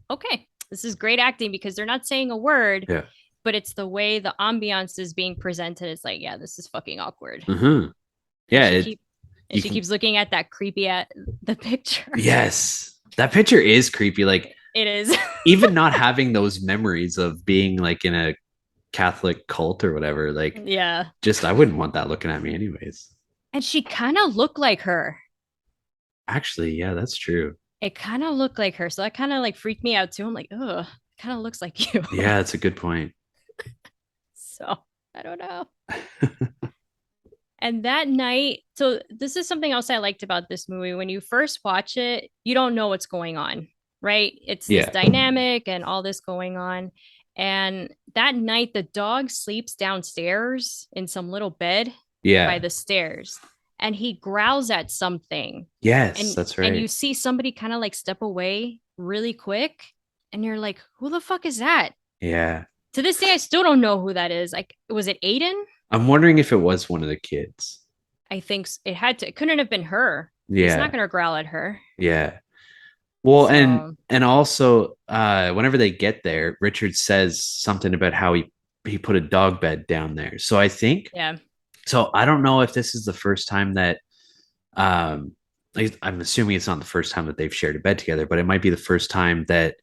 okay, this is great acting because they're not saying a word, Yeah. but it's the way the ambiance is being presented. It's like, yeah, this is fucking awkward. Hmm. Yeah. She keeps looking at that creepy at the picture. Yes. That picture is creepy. Like It is. even not having those memories of being like in a Catholic cult or whatever, like Yeah. just I wouldn't want that looking at me anyways. And she kind of looked like her. Actually, yeah, that's true. It kind of looked like her. So that kind of like freaked me out too. I'm like, oh, kind of looks like you. Yeah, that's a good point. So I don't know. And that night, so this is something else I liked about this movie. When you first watch it, you don't know what's going on, right? It's this dynamic and all this going on. And that night, the dog sleeps downstairs in some little bed by the stairs and he growls at something. Yes, that's right. And you see somebody kind of like step away really quick and you're like, who the fuck is that? Yeah. To this day, I still don't know who that is. Like, was it Aiden? I'm wondering if it was one of the kids. I think it had to. It couldn't have been her. Yeah. He's not going to growl at her. Yeah. Well, and also whenever they get there, Richard says something about how he put a dog bed down there. So I think so I don't know if this is the first time that like, I'm assuming it's not the first time that they've shared a bed together, but it might be the first time that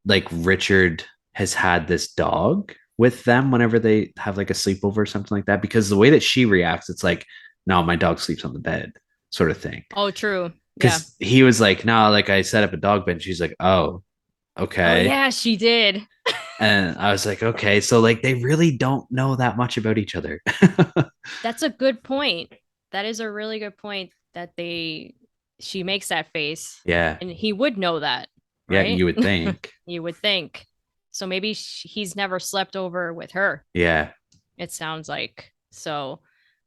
like Richard has had this dog with them whenever they have like a sleepover or something like that, because the way that she reacts, it's like, no, my dog sleeps on the bed sort of thing. Oh, true. Because he was like, no, like I set up a dog bed. And she's like, oh, okay. Oh, yeah, she did. And I was like, okay, so like they really don't know that much about each other. That's a good point. That is a really good point that she makes that face. Yeah. And he would know that. Right? Yeah, you would think. You would think. So maybe he's never slept over with her. Yeah. It sounds like. So,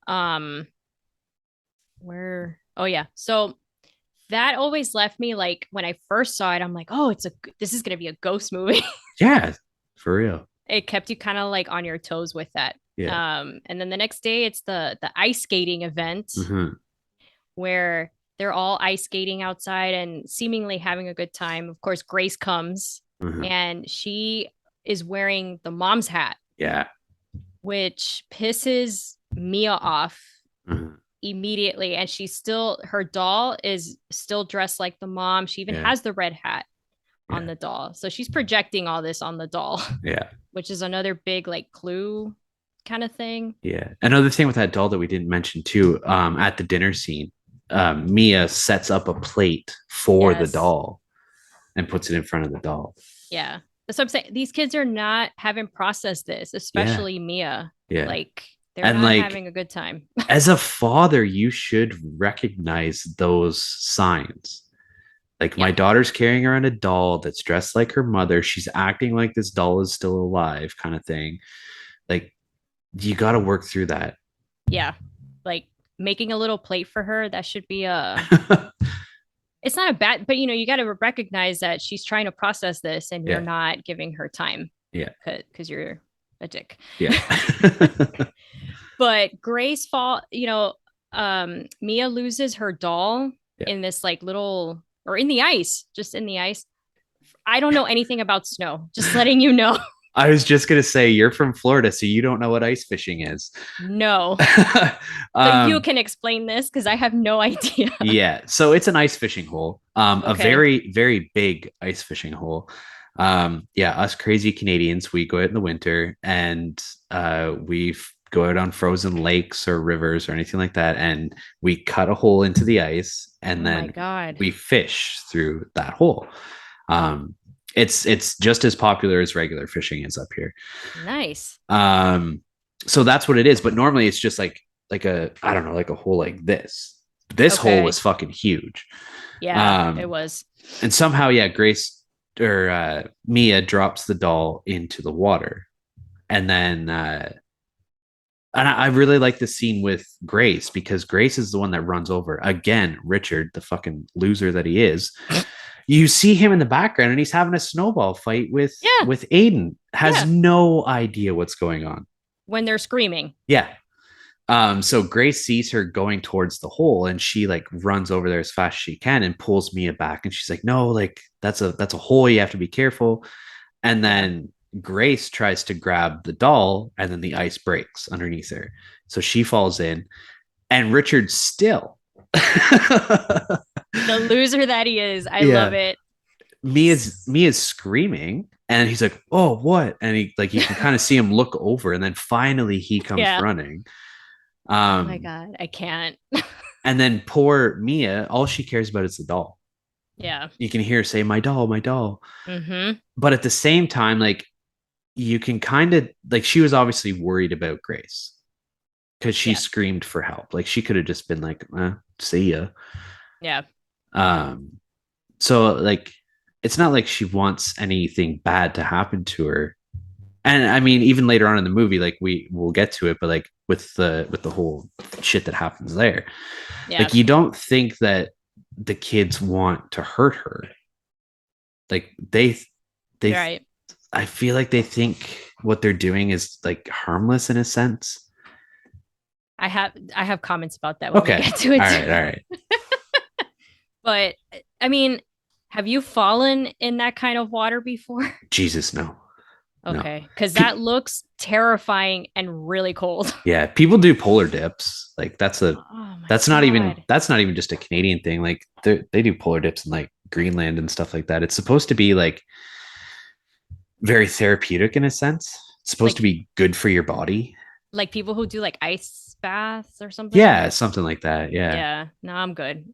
oh yeah. So that always left me like when I first saw it, I'm like, oh, this is going to be a ghost movie. Yeah, for real. It kept you kind of like on your toes with that. Yeah. And then the next day it's the ice skating event where they're all ice skating outside and seemingly having a good time. Of course, Grace comes and she is wearing the mom's hat. Yeah. Which pisses Mia off immediately. And her doll is still dressed like the mom. She even has the red hat on the doll. So she's projecting all this on the doll. Yeah. Which is another big like clue kind of thing. Yeah. Another thing with that doll that we didn't mention too, at the dinner scene, Mia sets up a plate for the Yes. doll and puts it in front of the doll. Yeah. That's what I'm saying. These kids are not having processed this, especially Mia. Yeah. Like they're And not like having a good time. as a father, you should recognize those signs. Like my Yeah. daughter's carrying around a doll that's dressed like her mother. She's acting like this doll is still alive, kind of thing. Like you got to work through that. Yeah. Like making a little plate for her, that should be a it's not a bad, but you got to recognize that she's trying to process this and you're Yeah. not giving her time. Yeah. Because you're a dick. Yeah. But Grace Mia loses her doll in this like little or in the ice, just in the ice. I don't know anything about snow, just letting you know. I was just gonna say you're from Florida, so you don't know what ice fishing is. No. So you can explain this because I have no idea. Yeah, so it's an ice fishing hole, a Okay. very very big ice fishing hole. Yeah, us crazy Canadians, we go out in the winter and we go out on frozen lakes or rivers or anything like that, and we cut a hole into the ice, and Oh my then God. we fish through that hole. It's just as popular as regular fishing is up here. Nice. So that's what it is. But normally it's just like a, I don't know, like a hole like this. This hole Okay. was fucking huge. Yeah, it was. And somehow, yeah, Grace or Mia drops the doll into the water. And then and I really like the scene with Grace because Grace is the one that runs over. Again, Richard, the fucking loser that he is. You see him in the background and he's having a snowball fight with Aiden. Has no idea what's going on. When they're screaming. Yeah. So Grace sees her going towards the hole and she like runs over there as fast as she can and pulls Mia back. And she's like, no, like that's a hole. You have to be careful. And then Grace tries to grab the doll and then the ice breaks underneath her. So she falls in and Richard still. The loser that he is. I love it. Mia's screaming and he's like, oh, what? And he like, you can kind of see him look over and then finally he comes running. Oh my God, I can't. And then poor Mia, all she cares about is the doll. Yeah. You can hear her say, my doll, my doll. Mm-hmm. But at the same time, like you can kind of like, she was obviously worried about Grace because she screamed for help. Like she could have just been like, see ya. Yeah. So like, it's not like she wants anything bad to happen to her. And I mean, even later on in the movie, like we'll get to it, but like with the whole shit that happens there, like you don't think that the kids want to hurt her. Like they right. I feel like they think what they're doing is like harmless in a sense. I have comments about that when we get to it. All right. But I mean, have you fallen in that kind of water before? Jesus, no. Okay, because that looks terrifying and really cold. Yeah, people do polar dips. Like that's not even just a Canadian thing. Like they do polar dips in like Greenland and stuff like that. It's supposed to be like very therapeutic in a sense. It's supposed to be good for your body. Like people who do like ice baths or something. Yeah, something like that. Yeah. Yeah. No, I'm good.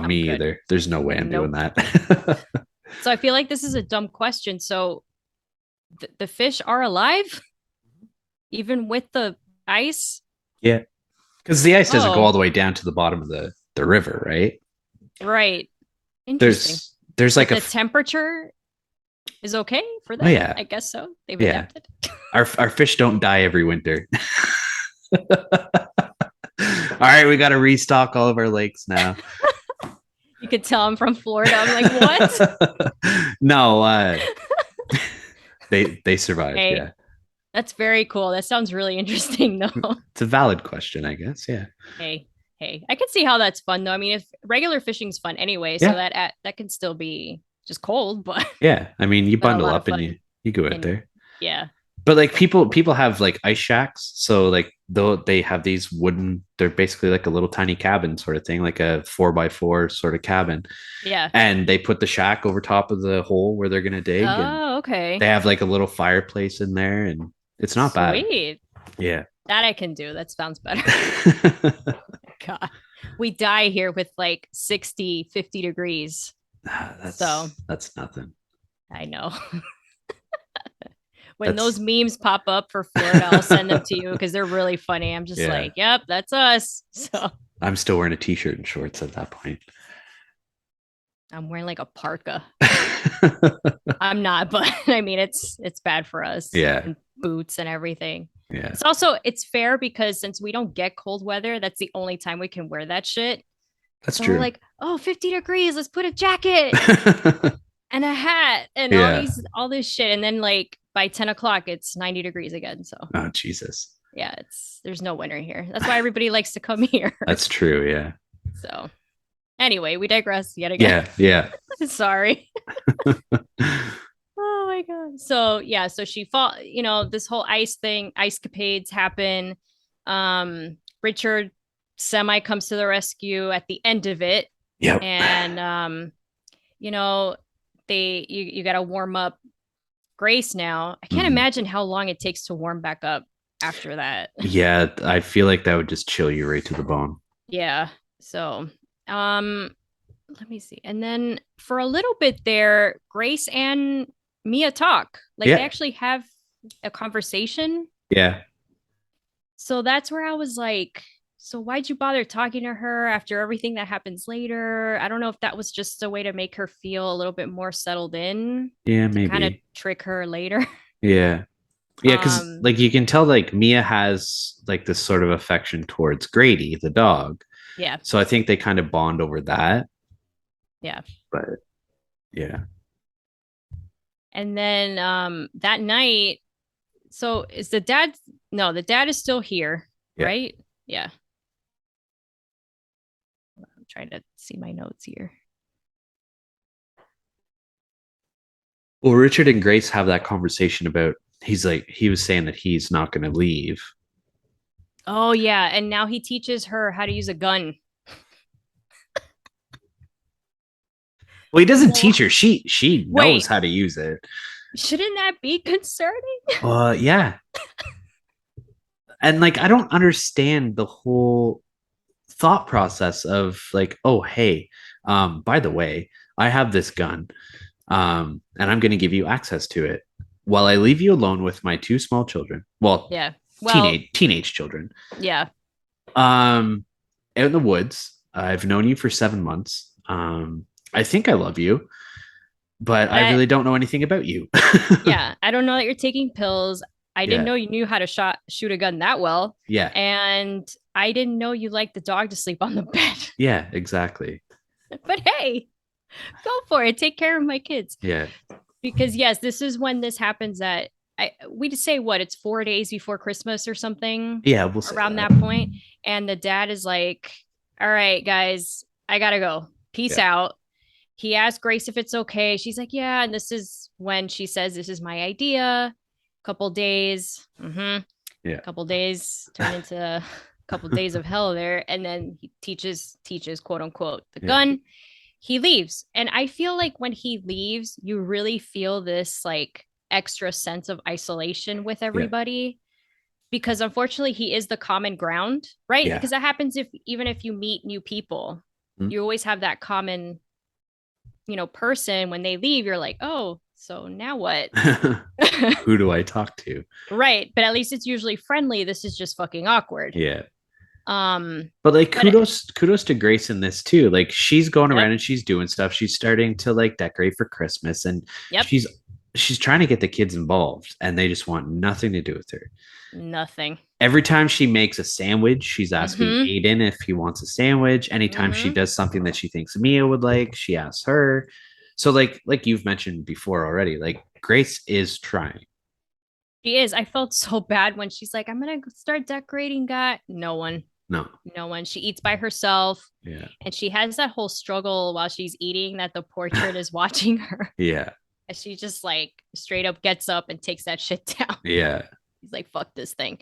Me good. either. There's no way I'm doing that. So I feel like this is a dumb question. So the fish are alive, even with the ice. Yeah, because the ice doesn't go all the way down to the bottom of the river, right? Right. Interesting. There's like the temperature is okay for them. Oh, yeah. I guess so. They've adapted. Our fish don't die every winter. All right, we got to restock all of our lakes now. You could tell I'm from Florida. I'm like, what? No, they survived. Hey, yeah, that's very cool. That sounds really interesting, though. It's a valid question, I guess. Yeah. Hey, I can see how that's fun, though. I mean, if regular fishing's fun anyway, so that can still be just cold, but yeah, I mean, you bundle up and you go out there. Yeah. But like people have like ice shacks, so like though they have these wooden, they're basically like a little tiny cabin sort of thing, like a 4x4 sort of cabin. Yeah. And they put the shack over top of the hole where they're gonna dig. Oh, okay. They have like a little fireplace in there, and it's not bad. Sweet. Yeah. That I can do. That sounds better. God. We die here with like 60, 50 degrees. That's nothing. I know. When those memes pop up for Florida, I'll send them to you because they're really funny. I'm just like, yep, that's us. So I'm still wearing a t-shirt and shorts at that point. I'm wearing like a parka. I'm not, but I mean it's bad for us. Yeah. And boots and everything. Yeah. It's fair because since we don't get cold weather, that's the only time we can wear that shit. That's so true. We're like, oh, 50 degrees, let's put a jacket and a hat and all this shit. And then like by 10 o'clock, it's 90 degrees again. So oh Jesus. Yeah, there's no winter here. That's why everybody likes to come here. That's true, yeah. So anyway, we digress yet again. Yeah. Sorry. Oh my god. So yeah, so she fought, this whole ice capades happen. Richard semi comes to the rescue at the end of it. Yep. And you gotta warm up Grace now. I can't imagine how long it takes to warm back up after that. Yeah, I feel like that would just chill you right to the bone. Yeah. So let me see. And then for a little bit there, Grace and Mia talk. Like they actually have a conversation. Yeah. So that's where I was like, so why'd you bother talking to her after everything that happens later? I don't know if that was just a way to make her feel a little bit more settled in. Yeah, maybe. Kind of trick her later. Yeah. Yeah, because like you can tell like Mia has like this sort of affection towards Grady, the dog. Yeah. So I think they kind of bond over that. Yeah. But yeah. And then that night, so is the dad is still here, right? Yeah. I'm trying to see my notes here. Well, Richard and Grace have that conversation about he was saying that he's not going to leave. Oh yeah, and now he teaches her how to use a gun. Well, he doesn't teach her. She knows how to use it. Shouldn't that be concerning? Yeah. And like I don't understand the whole thought process of like, oh hey, by the way, I have this gun. And I'm going to give you access to it while I leave you alone with my two small children. Well, teenage children. Yeah. Out in the woods. I've known you for 7 months. I think I love you, but I really don't know anything about you. Yeah. I don't know that you're taking pills. I didn't know you knew how to shoot a gun that well. Yeah. And I didn't know you liked the dog to sleep on the bed. Yeah, exactly. But hey, go for it. Take care of my kids. Yeah. Because yes, this is when this happens we just say it's 4 days before Christmas or something. Yeah, we'll say around that point. And the dad is like, all right, guys, I gotta go. Peace out. He asked Grace if it's okay. She's like, yeah. And this is when she says, this is my idea. Couple days. Yeah. Couple days turn into a couple days of hell there. And then he teaches quote unquote the gun. He leaves. And I feel like when he leaves, you really feel this like extra sense of isolation with everybody. Because unfortunately he is the common ground, right? Yeah. Because that happens even if you meet new people, you always have that common, person. When they leave, you're like, oh, so now what? Who do I talk to? Right. But at least it's usually friendly. This is just fucking awkward. Yeah. But like kudos to Grace in this too. Like she's going around and she's doing stuff. She's starting to like decorate for Christmas and she's trying to get the kids involved and they just want nothing to do with her. Nothing. Every time she makes a sandwich, she's asking Aiden if he wants a sandwich. Anytime she does something that she thinks Mia would like, she asks her. So like you've mentioned before already, like Grace is trying. She is. I felt so bad when she's like, I'm going to start decorating. No one. She eats by herself. Yeah. And she has that whole struggle while she's eating that the portrait is watching her. Yeah. And she just like straight up gets up and takes that shit down. Yeah. He's like, fuck this thing.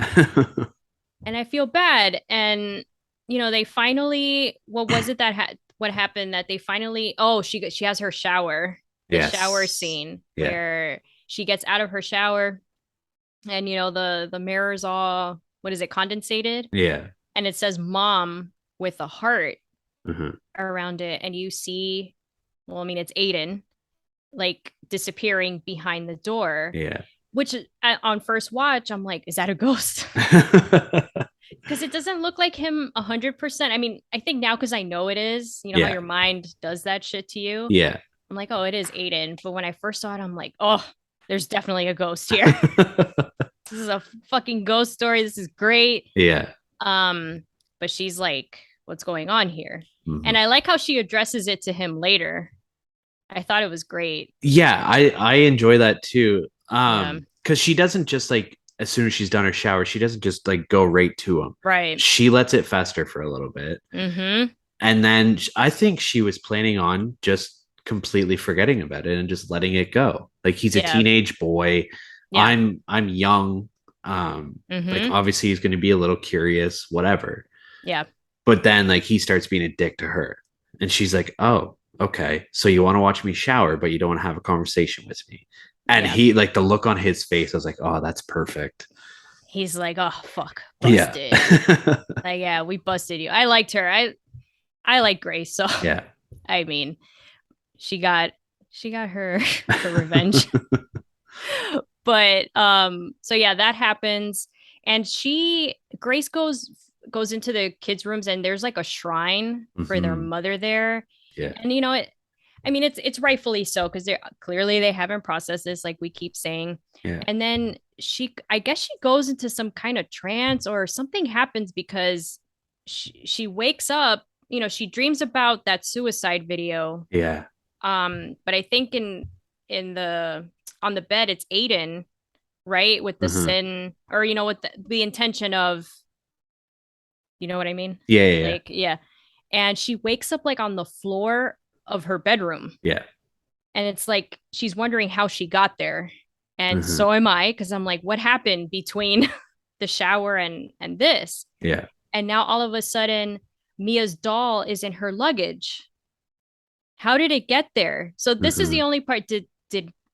And I feel bad. And, they finally, what was it what happened that they finally, she has her shower, the shower scene where she gets out of her shower and the mirror's all, what is it, condensated, Yeah. and it says mom with a heart Hmm. around it, and you see, well, I mean, it's Aiden like disappearing behind the door, Yeah. which on first watch I'm like, is that a ghost? Because it doesn't look like him 100%. I mean, I think now, because I know it is, how Yeah. your mind does that shit to you. Yeah. I'm like, oh, it is Aiden. But when I first saw it, I'm like, oh, there's definitely a ghost here. This is a fucking ghost story. This is great. Yeah. But she's like, what's going on here? Mhm. And I like how she addresses it to him later. I thought it was great. Yeah, I enjoy that too. Yeah. Because she doesn't just like, as soon as she's done her shower, she doesn't just like go right to him. Right. She lets it fester for a little bit. Mm-hmm. And then I think she was planning on just completely forgetting about it and just letting it go. Like, he's a Yeah. teenage boy. Yeah. I'm young. Like, obviously he's going to be a little curious, whatever. Yeah. But then like he starts being a dick to her. And she's like, "Oh, okay. So you want to watch me shower, but you don't want to have a conversation with me." And Yeah. he, like, the look on his face, I was like, "Oh, that's perfect." He's like, oh fuck, Yeah. busted. Like, yeah, we busted you. I liked her. I like Grace, so Yeah. I mean, she got her her revenge. But so yeah, that happens, and Grace goes into the kids' rooms, and there's like a shrine for their Mhm. mother there. Yeah. And I mean, it's rightfully so, because they haven't processed this, like we keep saying. Yeah. And then I guess she goes into some kind of trance, or something happens, because she wakes up, she dreams about that suicide video. Yeah. But I think in the on the bed, it's Aiden, right? With the Mhm. sin, or with the intention of, you know what I mean? Yeah. Yeah. Yeah. Like, yeah. And she wakes up like on the floor of her bedroom. Yeah. And it's like she's wondering how she got there. And Mhm. so am I, because I'm like, what happened between the shower and this? Yeah. And now all of a sudden, Mia's doll is in her luggage. How did it get there? So this is the Mhm. only part. Did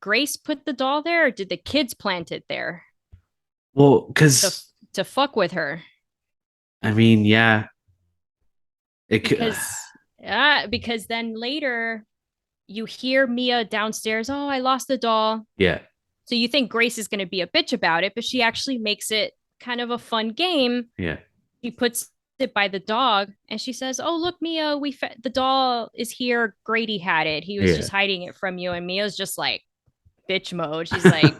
Grace put the doll there, or did the kids plant it there Well, because to fuck with her? I mean, yeah, it could. Because then later you hear Mia downstairs, oh, I lost the doll. Yeah. So you think Grace is going to be a bitch about it, but she actually makes it kind of a fun game. Yeah. She puts it by the dog, and she says, oh, look, Mia, the doll is here. Grady had it. He was Yeah. just hiding it from you. And Mia's just like bitch mode. She's like,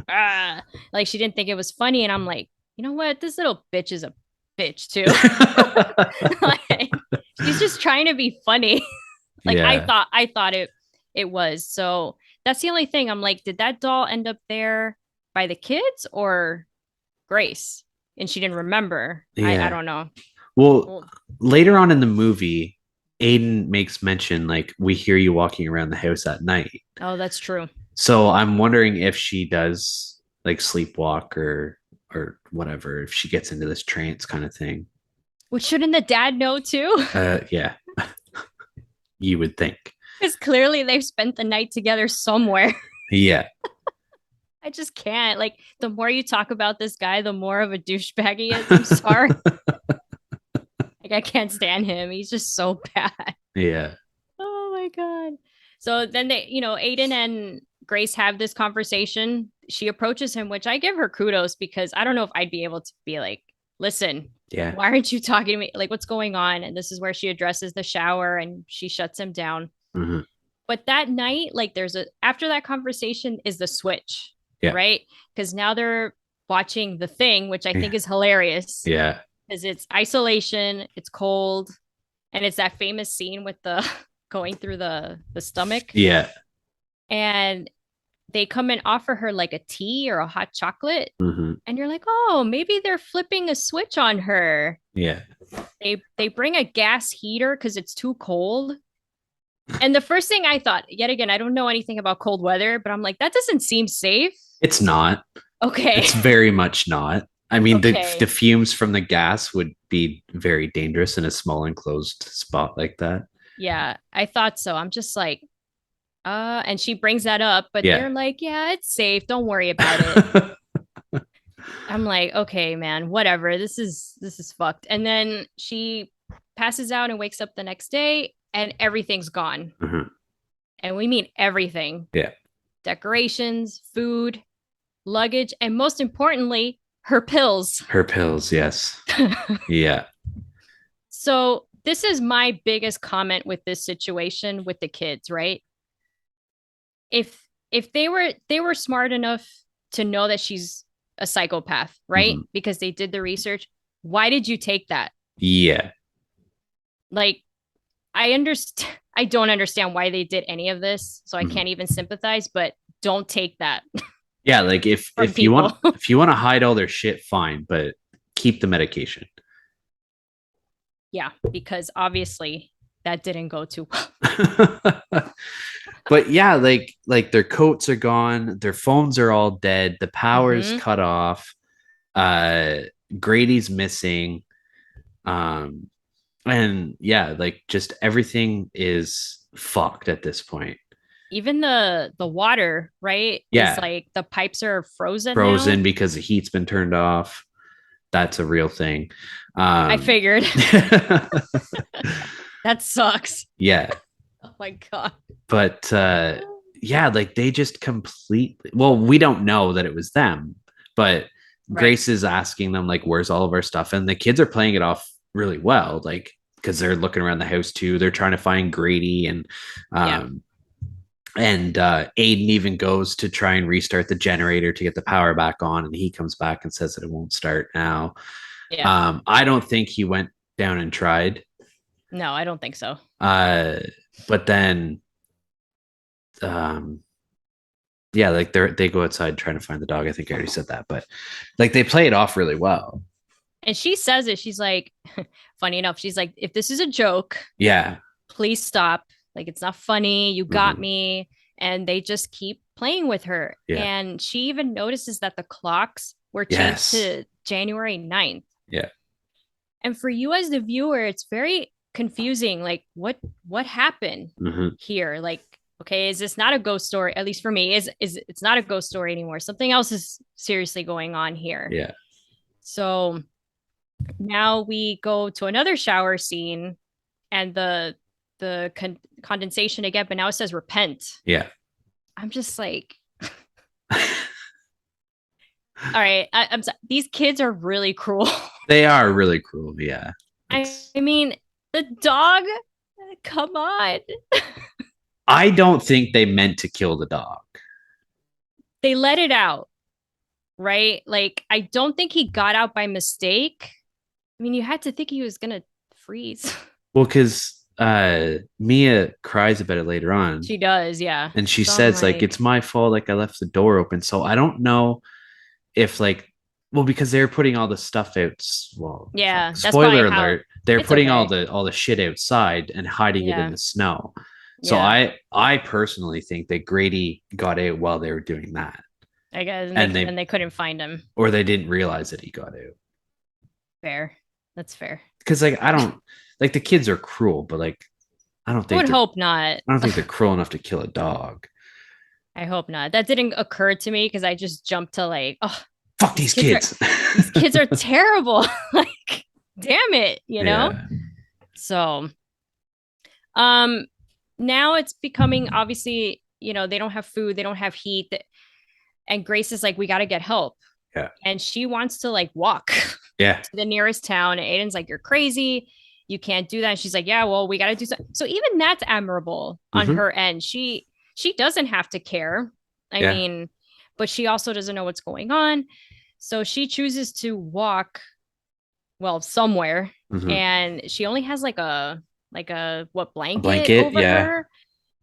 ah, like she didn't think it was funny. And I'm like, you know what? This little bitch is a bitch too. Like, she's just trying to be funny. Like, Yeah. I thought it was. So that's the only thing. I'm like, did that doll end up there by the kids or Grace? And she didn't remember. Yeah. I don't know. Well, later on in the movie, Aiden makes mention, like, we hear you walking around the house at night. Oh, that's true. So I'm wondering if she does like sleepwalk or whatever, if she gets into this trance kind of thing. Which, shouldn't the dad know too? Yeah. You would think. Because clearly they've spent the night together somewhere. Yeah. I just can't. Like, the more you talk about this guy, the more of a douchebag he is. I'm sorry. Like, I can't stand him. He's just so bad. Yeah. Oh my God. So then Aiden and Grace have this conversation. She approaches him, which I give her kudos, because I don't know if I'd be able to be like, listen, Yeah. why aren't you talking to me? Like, what's going on? And this is where she addresses the shower and she shuts him down. Mm-hmm. But that night, like, after that conversation is the switch. Yeah. Right. Because now they're watching The Thing, which I think is hilarious. Yeah. Because it's isolation, it's cold, and it's that famous scene with the going through the stomach. Yeah. And they come and offer her like a tea or a hot chocolate. Mm-hmm. And you're like, oh, maybe they're flipping a switch on her. Yeah. They bring a gas heater because it's too cold. And the first thing I thought, yet again, I don't know anything about cold weather, but I'm like, that doesn't seem safe. It's not. Okay. It's very much not. I mean, Okay. the fumes from the gas would be very dangerous in a small enclosed spot like that. Yeah, I thought so. I'm just like, and she brings that up, but Yeah. they're like, yeah, it's safe. Don't worry about it. I'm like, okay, man, whatever. This is fucked. And then she passes out and wakes up the next day and everything's gone. Mhm. And we mean everything. Yeah. Decorations, food, luggage, and most importantly, her pills. Her pills, yes. Yeah. So this is my biggest comment with this situation with the kids, right? If they were smart enough to know that she's a psychopath, right? Mhm. Because they did the research, why did you take that? Yeah. Like, I don't understand why they did any of this, so I Mhm. can't even sympathize, but don't take that. Yeah, like if From if you want people. if you want to hide all their shit, fine, but keep the medication. Yeah, because obviously that didn't go too well. But yeah, like their coats are gone, their phones are all dead, the power's Mhm. cut off, uh Grady's missing. And yeah, like just everything is fucked at this point. Even the water, right? Is Yeah, like the pipes are frozen frozen now. because the heat's been turned off. That's a real thing. I Um figured that sucks. yeah, Oh my god. but yeah, like they just completely, well, we don't know that it was them, but Right. Grace is asking them like where's all of our stuff, and the kids are playing it off really well, like because they're looking around the house too, they're trying to find Grady. And Yeah. Aiden even goes to try and restart the generator to get the power back on, and he comes back and says that it won't start now. Yeah. I don't think he went down and tried. No, I don't think so. But then um yeah, like they go outside trying to find the dog. I think I already said that, but like they play it off really well. And she says it. She's like, funny enough, she's like, if this is a joke, Yeah. please stop. Like, it's not funny. You got Mhm. me. And they just keep playing with her. Yeah. And she even notices that the clocks were Yes. changed to January 9th. Yeah. And for you as the viewer, it's very confusing. Like, what happened Mhm. here? Like, okay, is this not a ghost story? At least for me, is it's not a ghost story anymore. Something else is seriously going on here. Yeah. So now we go to another shower scene and the condensation again, but now it says repent. Yeah. I'm just like, all right, I'm sorry. These kids are really cruel. They are really cruel. Yeah. I mean, the dog, come on. I don't think they meant to kill the dog. They let it out, right? Like, I don't think he got out by mistake. I mean, you had to think he was gonna freeze. Well, because Mia cries about it later on. She does, yeah. And she So I'm says like it's my fault, like I left the door open. So I don't know if like, well, because they're putting all the stuff out. Well, yeah, that's spoiler probably how- alert, they're it's putting okay. all the shit outside and hiding it Yeah. in the snow. So Yeah. I personally think that Grady got out while they were doing that, I guess, and and they couldn't find him. or they didn't realize that he got out. Fair. That's fair. Because like I don't, like the kids are cruel, but like I don't I think would they're- hope not. I don't think they're cruel enough to kill a dog. I hope not. That didn't occur to me because I just jumped to like, oh, Fuck these kids. these kids are terrible. Like, damn it, you know? Yeah. So, now it's becoming obviously, they don't have food, they don't have heat. And Grace is like, we got to get help. Yeah. And she wants to like walk Yeah. to the nearest town. And Aiden's like, you're crazy. You can't do that. And she's like, yeah, well, we got to do something. So even that's admirable on Mhm. her end. She doesn't have to care. I Yeah. mean, but she also doesn't know what's going on. So she chooses to walk, well, somewhere. Mhm. And she only has like a what, blanket, over yeah. her.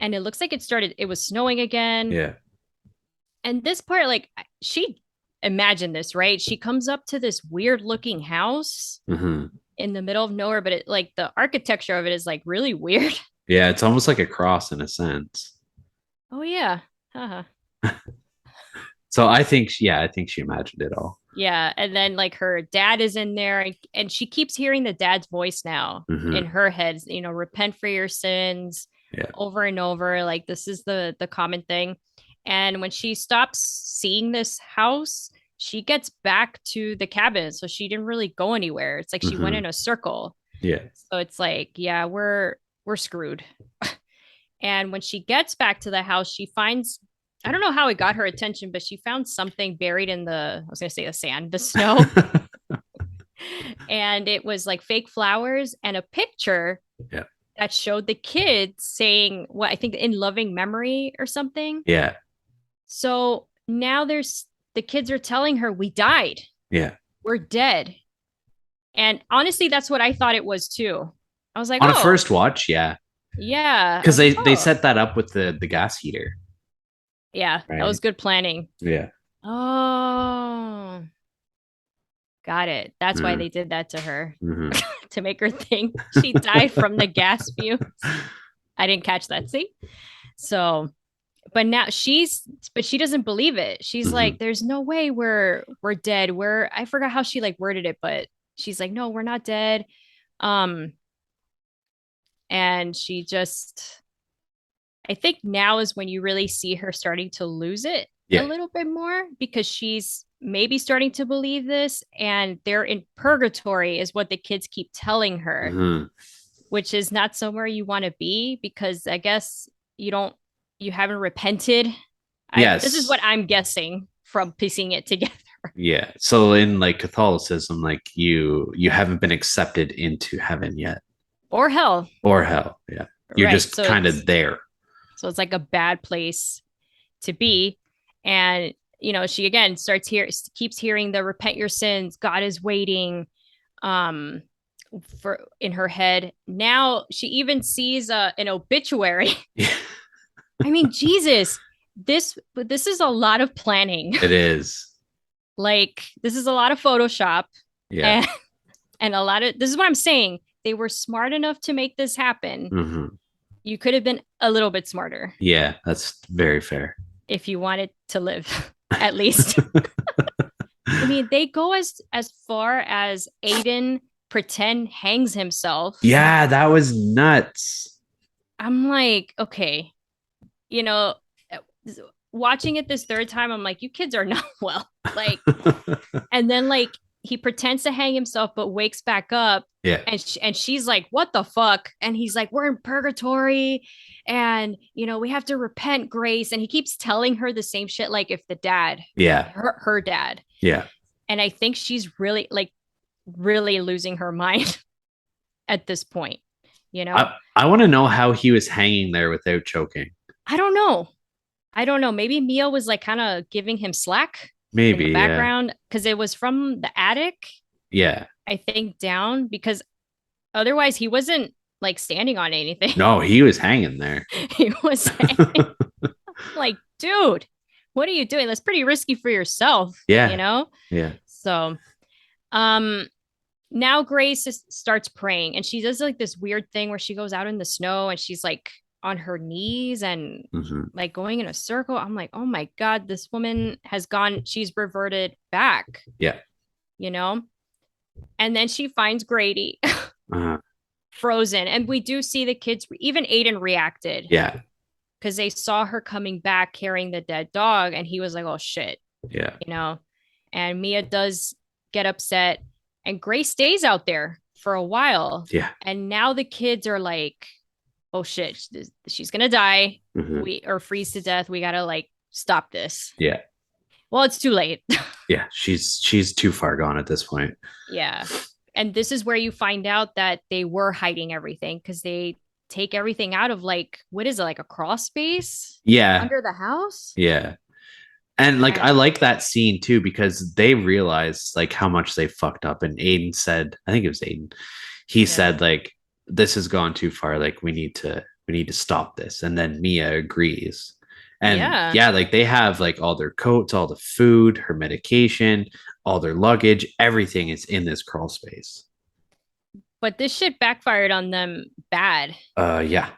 And it looks like it was snowing again. Yeah. And this part, like, she imagined this, right? She comes up to this weird looking house Hmm. in the middle of nowhere, but it, like, the architecture of it is like really weird. Yeah, it's almost like a cross in a sense. Oh yeah. Haha. So I think she imagined it all. Yeah. And then like her dad is in there, and she keeps hearing the dad's voice now Mhm. in her head, repent for your sins. Yeah. Over and over. Like, this is the common thing. And when she stops seeing this house, she gets back to the cabin. So she didn't really go anywhere. It's like she went in a circle. Yeah. So it's like, yeah, we're screwed. And when she gets back to the house, she finds, I don't know how it got her attention, but she found something buried in I was going to say the sand, the snow. And it was like fake flowers and a picture Yeah. that showed the kids saying what I think in loving memory or something. Yeah. So now the kids are telling her, we died. Yeah. We're dead. And honestly, that's what I thought it was too. I was like, On oh, a first watch, yeah. yeah. Because I was they like, they oh. set that up with the gas heater. Yeah, Right. that was good planning. Yeah. Oh, got it. That's why Mm. they did that to her Mhm. to make her think she died from the gas fumes. I didn't catch that. See? So, but now she doesn't believe it. She's Mhm. like, there's no way we're dead. I forgot how she like worded it, but she's like, no, we're not dead. And she just, I think now is when you really see her starting to lose it Yeah. a little bit more because she's maybe starting to believe this and they're in purgatory is what the kids keep telling her, Mhm. which is not somewhere you want to be because I guess you haven't repented. Yes. This is what I'm guessing from piecing it together. Yeah. So in like Catholicism, like you haven't been accepted into heaven yet. Or hell. Or hell. Yeah. You're Right, just so kind it's- of there. So it's like a bad place to be. And, she again keeps hearing the repent your sins. God is waiting for in her head. Now she even sees an obituary. Yeah. I mean, Jesus, this is a lot of planning. It is. Like this is a lot of Photoshop. Yeah. And a lot of, this is what I'm saying. They were smart enough to make this happen. Mm-hmm. You could have been a little bit smarter. Yeah, that's very fair. If you wanted to live, at least. I mean, they go as far as Aiden pretend hangs himself. Yeah, that was nuts. I'm like, okay, watching it this third time, I'm like, you kids are not well. Like, and then like he pretends to hang himself, but wakes back up. Yeah. And she's like, what the fuck? And he's like, we're in purgatory and, we have to repent, Grace. And he keeps telling her the same shit. Like if the dad, yeah, her dad. Yeah. And I think she's really losing her mind at this point, I want to know how he was hanging there without choking. I don't know. Maybe Mia was like kind of giving him slack. Maybe in the background because it was from the attic. Yeah. I think down because otherwise he wasn't like standing on anything. No, he was hanging there. He was hanging. Like, dude, what are you doing? That's pretty risky for yourself. Yeah. Yeah. So, now Grace starts praying and she does like this weird thing where she goes out in the snow and she's like on her knees and like going in a circle. I'm like, oh my God, this woman she's reverted back. Yeah. And then she finds Grady frozen. And we do see the kids, even Aiden reacted. Yeah. Because they saw her coming back carrying the dead dog. And he was like, oh shit. Yeah. And Mia does get upset and Grace stays out there for a while. Yeah. And now the kids are like, oh shit, she's gonna die. Or freeze to death. We gotta like stop this. Yeah. Well, it's too late. Yeah, she's too far gone at this point. Yeah. And this is where you find out that they were hiding everything because they take everything out of like, what is it, like a crawl space? Yeah. Under the house? Yeah. And like I like that scene too because they realized like how much they fucked up. And Aiden said, I think it was Aiden. He said like, this has gone too far. Like we need to stop this. And then Mia agrees. And like they have like all their coats, all the food, her medication, all their luggage, everything is in this crawl space. But this shit backfired on them bad. Yeah.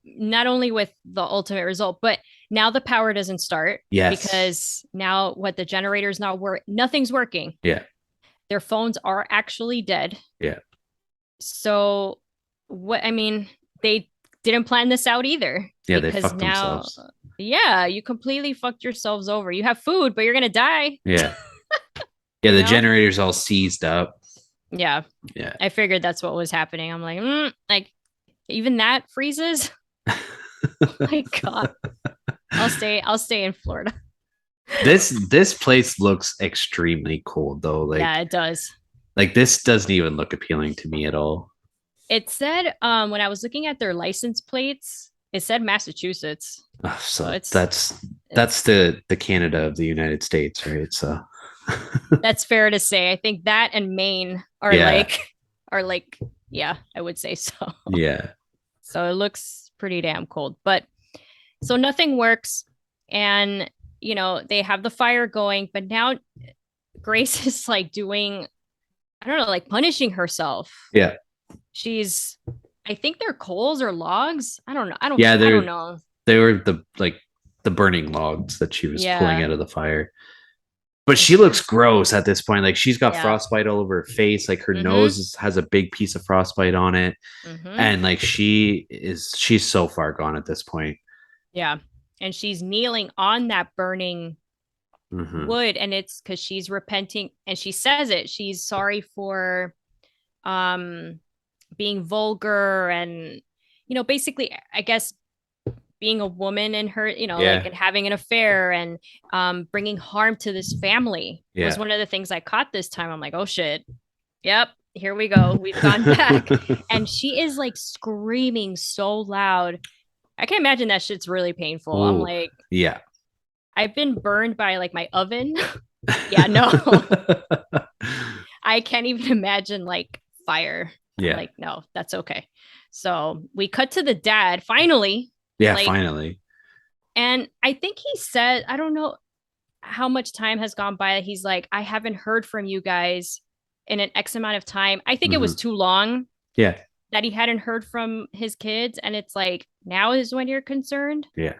Not only with the ultimate result, but now the power doesn't start. Yes. Because now the generator's not nothing's working. Yeah. Their phones are actually dead. Yeah. So they didn't plan this out either. Yeah, they fucked themselves. Yeah, you completely fucked yourselves over. You have food, but you're gonna die. Yeah. Yeah, You the know? generator's all seized up. Yeah, Yeah. I figured that's what was happening. I'm like, like even that freezes. Oh my God. I'll stay in Florida. This place looks extremely cold though. Yeah, it does. Like this doesn't even look appealing to me at all. It said when I was looking at their license plates, it said Massachusetts. So So it's that's the Canada of the United States, right? So that's fair to say. I think that and Maine Yeah. are like yeah, I would say so. yeah. So it looks pretty damn cold. But so nothing works and they have the fire going, but now Grace is like doing I don't know, like punishing herself. Yeah. She's I think they're coals or logs. I don't know. Yeah, I don't know. they were the burning logs that she was pulling Yeah. out of the fire. But And she she looks was gross at this point. Like she's got yeah. frostbite all over her face. Like her Mm-hmm. has a big piece of frostbite on it. Mm-hmm. And like she's so far gone at this point. Yeah. And she's kneeling on that burning Mhm. wood and it's because she's repenting and she says it. She's sorry for being vulgar and basically I guess being a woman in her like and having an affair and bringing harm to this family was one of the things I caught this time. I'm like, oh shit, yep, here we go, we've gone back. And she is like screaming so loud. I can imagine that shit's really painful. Ooh, I'm like, yeah. I've been burned by like my oven. Yeah, no. I can't even imagine like fire. Yeah. I'm like, no, that's okay. So we cut to the dad finally. Yeah, like, finally. And I think he said, I don't know how much time has gone by. He's like, I haven't heard from you guys in an X amount of time. I think it was too long. Yeah. That he hadn't heard from his kids. And it's like, now is when you're concerned. Yeah.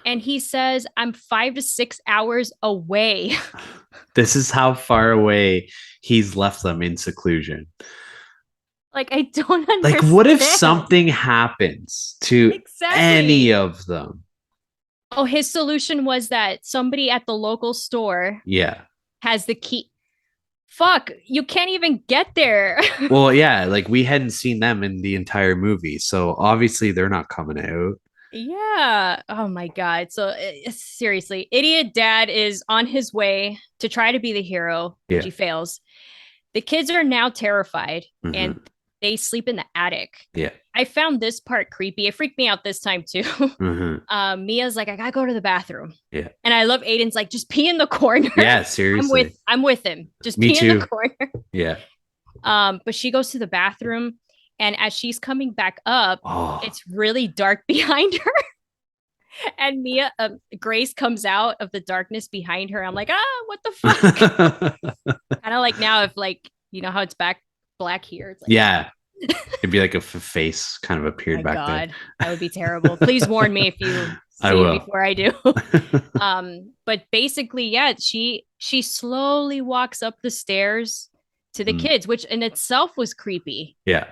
And he says, I'm 5 to 6 hours away. This is how far away he's left them in seclusion. Like, I don't understand. Like, what if something happens to any of them? Oh, his solution was that somebody at the local store has the key. Fuck, you can't even get there. Well, yeah, like we hadn't seen them in the entire movie. So obviously they're not coming out. Yeah. Oh my God. So seriously, idiot dad is on his way to try to be the hero, which he fails. The kids are now terrified and they sleep in the attic. Yeah. I found this part creepy. It freaked me out this time too. Mia's like, I gotta go to the bathroom. Yeah. And I love Aiden's like, just pee in the corner. Yeah, seriously. I'm with him. Just Me pee too. in the corner. Yeah. But she goes to the bathroom and as she's coming back up, it's really dark behind her. And Grace comes out of the darkness behind her. I'm like, what the fuck? Kind of like now if like, you know how it's black here. It's like, yeah. It'd be like a face kind of appeared back there. That would be terrible. Please warn me if you see it before I do. But basically, yeah, she slowly walks up the stairs to the kids, which in itself was creepy. Yeah.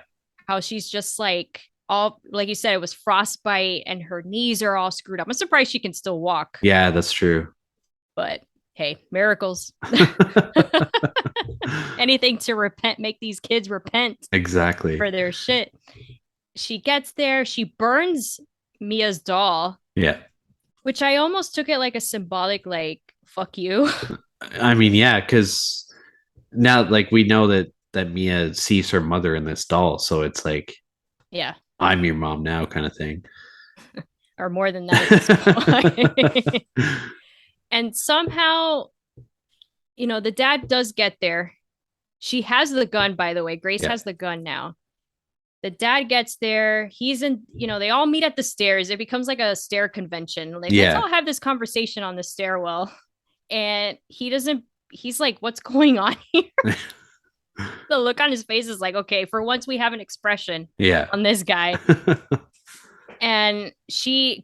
How she's just like all like you said, it was frostbite and her knees are all screwed up. I'm surprised she can still walk. Yeah, that's true. But hey, miracles. Anything to make these kids repent. Exactly. For their shit. She gets there, she burns Mia's doll. Yeah. Which I almost took it like a symbolic, like, fuck you. I mean, yeah, because now like we know that Mia sees her mother in this doll, so it's like, yeah, I'm your mom now kind of thing. Or more than that. And somehow, the dad does get there. She has the gun, by the way. Grace has the gun now. The dad gets there. He's in, they all meet at the stairs. It becomes like a stair convention. Like, let's all have this conversation on the stairwell. And he's like, what's going on here? The look on his face is like, okay, for once we have an expression on this guy. And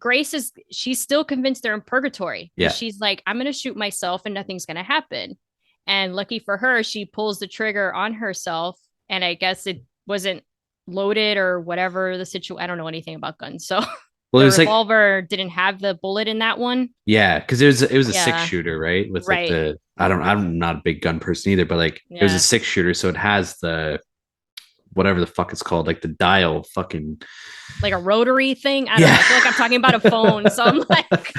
Grace she's still convinced they're in purgatory. Yeah. She's like, I'm going to shoot myself and nothing's going to happen. And lucky for her, she pulls the trigger on herself. And I guess it wasn't loaded or whatever the situation. I don't know anything about guns. So Well, it The was like, revolver didn't have the bullet in that one. yeah, because it was a Yeah. 6-shooter, right? With like Right. I'm not a big gun person either, but like it was a Yeah. 6-shooter, so it has the whatever the fuck it's called, like the dial fucking Like a rotary thing. I don't know. I feel like I'm talking about a phone. So I'm like,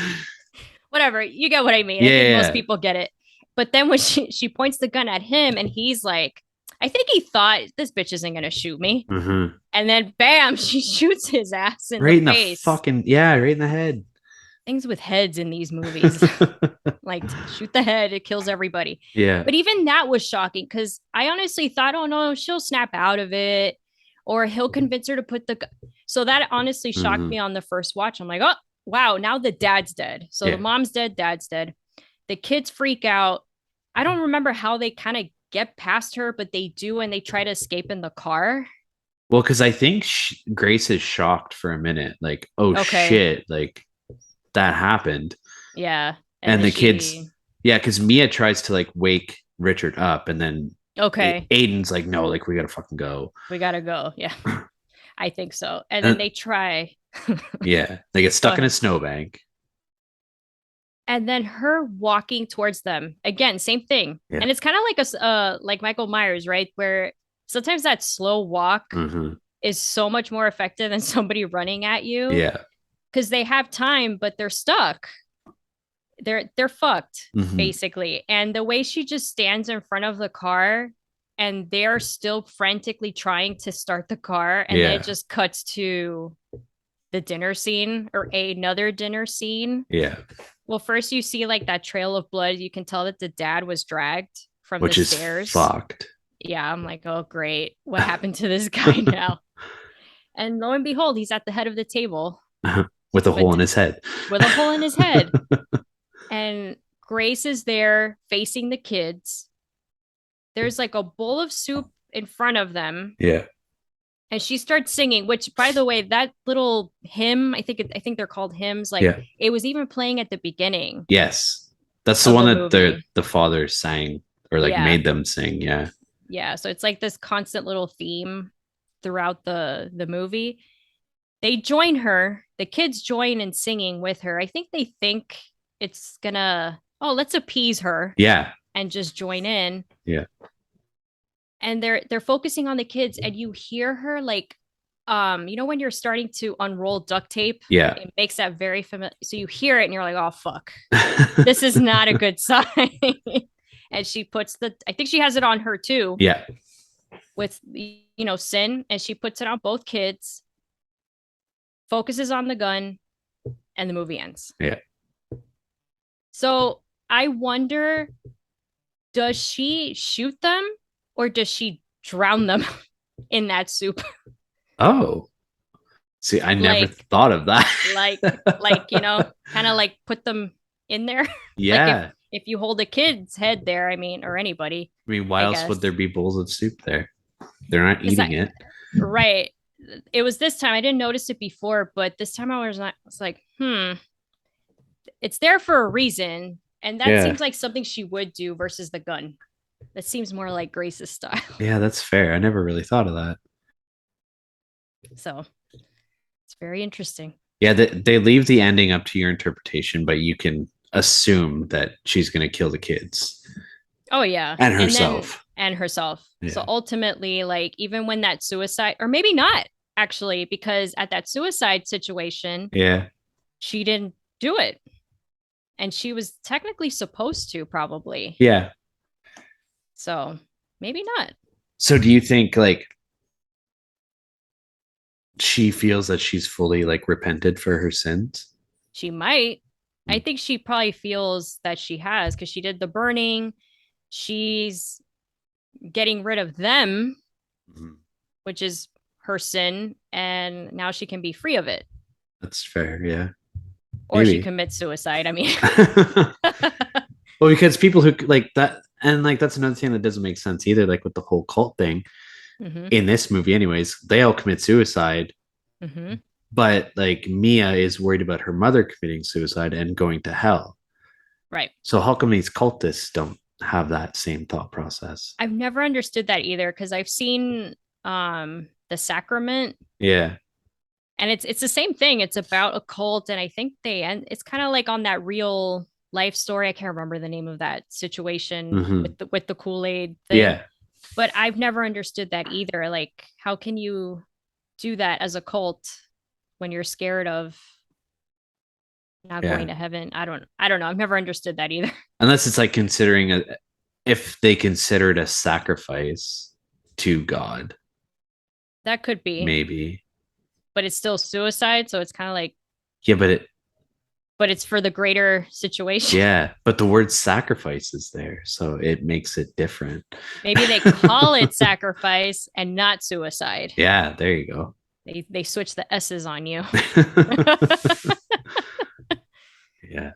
whatever. You get what I mean. I think Yeah. most people get it. But then when she points the gun at him and he's like, I think he thought this bitch isn't gonna shoot me. Mhm. And then bam, she shoots his ass in Right the in the face. fucking, yeah, right in the head. Things with heads in these movies. Like shoot the head, it kills everybody. Yeah. But even that was shocking because I honestly thought, oh no, she'll snap out of it, or he'll convince her to put the. So that honestly shocked Mhm. me on the first watch. I'm like, oh wow, now the dad's dead. So Yeah. the mom's dead, dad's dead. The kids freak out. I don't remember how they kind of get past her, but they do, and they try to escape in the car. Well, because I think Grace is shocked for a minute, like, oh Okay. shit, like that happened. Yeah. And then the kids, yeah, because Mia tries to like wake Richard up, and then Okay, Aiden's like, no, like we gotta fucking go. we gotta go. Yeah, I think so. And then they try. Yeah, they get Go stuck in a ahead. snowbank. And then her walking towards them again, same thing. Yeah. And it's kind of like like Michael Myers, right? Where sometimes that slow walk Mhm. is so much more effective than somebody running at you. Yeah. Because they have time, but they're stuck. They're fucked, Mhm. basically. And the way she just stands in front of the car and they're still frantically trying to start the car, and then Yeah. it just cuts to the dinner scene or another dinner scene. Yeah. Well, first you see like that trail of blood. You can tell that the dad was dragged from Which the is stairs. fucked. Yeah, I'm like, oh great. What happened to this guy now? And lo and behold, he's at the head of the table With a hole in his head. with a hole in his head. And Grace is there facing the kids. There's like a bowl of soup in front of them. Yeah. And she starts singing, which by the way, that little hymn, I think they're called hymns, like Yeah. it was even playing at the beginning. Yes. That's the Of one the that the movie. the father sang or like Yeah. made them sing. Yeah. Yeah, so it's like this constant little theme throughout the movie. They join her, the kids join in singing with her. I think they think it's gonna, oh, let's appease her Yeah. and just join in. Yeah. And they're focusing on the kids, and you hear her like you know when you're starting to unroll duct tape, Yeah. it makes that very familiar. So you hear it and you're like, oh fuck, this is not a good sign. And she puts I think she has it on her too, Yeah. with sin, and she puts it on both kids, focuses on the gun, and the movie ends. Yeah. So I wonder, does she shoot them or does she drown them in that soup? Oh. See, I never Like- thought of that. like kind of like put them in there. Yeah. If you hold a kid's head there, I mean, or anybody, I mean, why I else guess. would there be bowls of soup there? They're not Is eating that- it. right? It was this time. I didn't notice it before, but this time I was like, it's there for a reason, and that Yeah. seems like something she would do versus the gun. That seems more like Grace's style. Yeah, that's fair. I never really thought of that. So it's very interesting. Yeah, they leave the ending up to your interpretation, but you can assume that she's going to kill the kids Oh yeah, and then- herself. and herself. So Yeah. ultimately, like even when that suicide, or maybe not actually, because at that suicide situation, Yeah. she didn't do it, and she was technically supposed to probably. Yeah. So maybe not. So do you think like she feels that she's fully like repented for her sins? She might. I Mm. think she probably feels that she has because she did the burning. She's getting rid of them, Mhm. which is her sin, and now she can be free of it. That's fair. Yeah. Or she Maybe. commits suicide. I mean, Well, because people who like that, and like that's another thing that doesn't make sense either. Like with the whole cult thing mhm, in this movie, anyways, they all commit suicide, mhm. but like Mia is worried about her mother committing suicide and going to hell. Right. So how come these cultists don't have that same thought process? I've never understood that either because I've seen the sacrament, Yeah. And it's the same thing. It's about a cult, and I think they end. It's kind of like on that real life story. I can't remember the name of that situation Hmm. with the Kool-Aid thing, Yeah. but I've never understood that either. Like, how can you do that as a cult when you're scared of not going Yeah. to heaven? I don't know. I've never understood that either. Unless it's like considering if they consider it a sacrifice to God, That could be, maybe. but it's still suicide, so it's kind of like, Yeah, but it's for the greater situation. yeah, but the word sacrifice is there, so it makes it different. Maybe they call it sacrifice and not suicide. Yeah, there you go. They switch the S's on you. Yeah.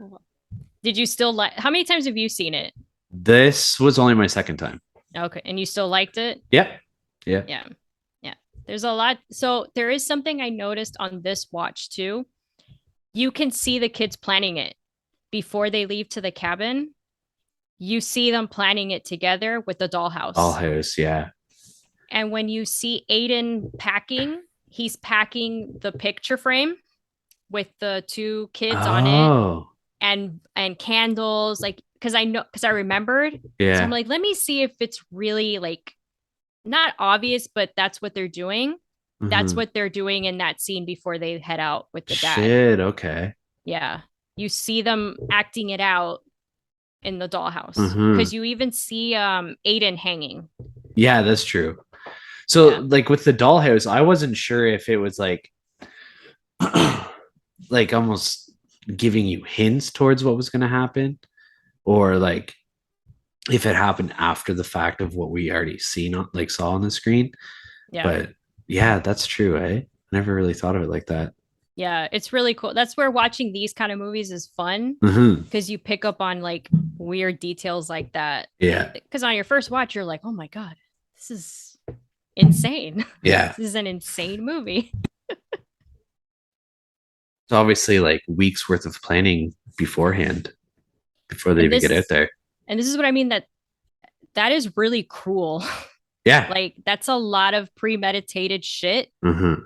Did you still like, how many times have you seen it? This was only my second time. Okay. And you still liked it? Yeah. Yeah. Yeah. Yeah. There's a lot. So there is something I noticed on this watch too. You can see the kids planning it before they leave to the cabin. You see them planning it together with the dollhouse. Dollhouse, yeah. And when you see Aiden packing, he's packing the picture frame with the two kids on it Oh, and candles, like, because I remembered. So yeah. I'm like, let me see if it's really like not obvious, but that's what they're doing. That's Mhm. what they're doing in that scene before they head out with the dad. Shit, okay. Yeah. You see them acting it out in the dollhouse Mhm. because you even see Aiden hanging. Yeah, that's true. So, Yeah. like with the dollhouse, I wasn't sure if it was like, like almost giving you hints towards what was going to happen, or like if it happened after the fact of what we already seen on, like saw on the screen. Yeah. But yeah, that's true. I never really thought of it like that. Yeah, it's really cool. That's where watching these kind of movies is fun Mhm. because you pick up on like weird details like that. Yeah, Because on your first watch, you're like, oh my God, this is insane. yeah. This is an insane movie. It's obviously like weeks worth of planning beforehand before they And even get out there. this is what I mean, that is really cruel. Yeah. Like that's a lot of premeditated shit Mhm.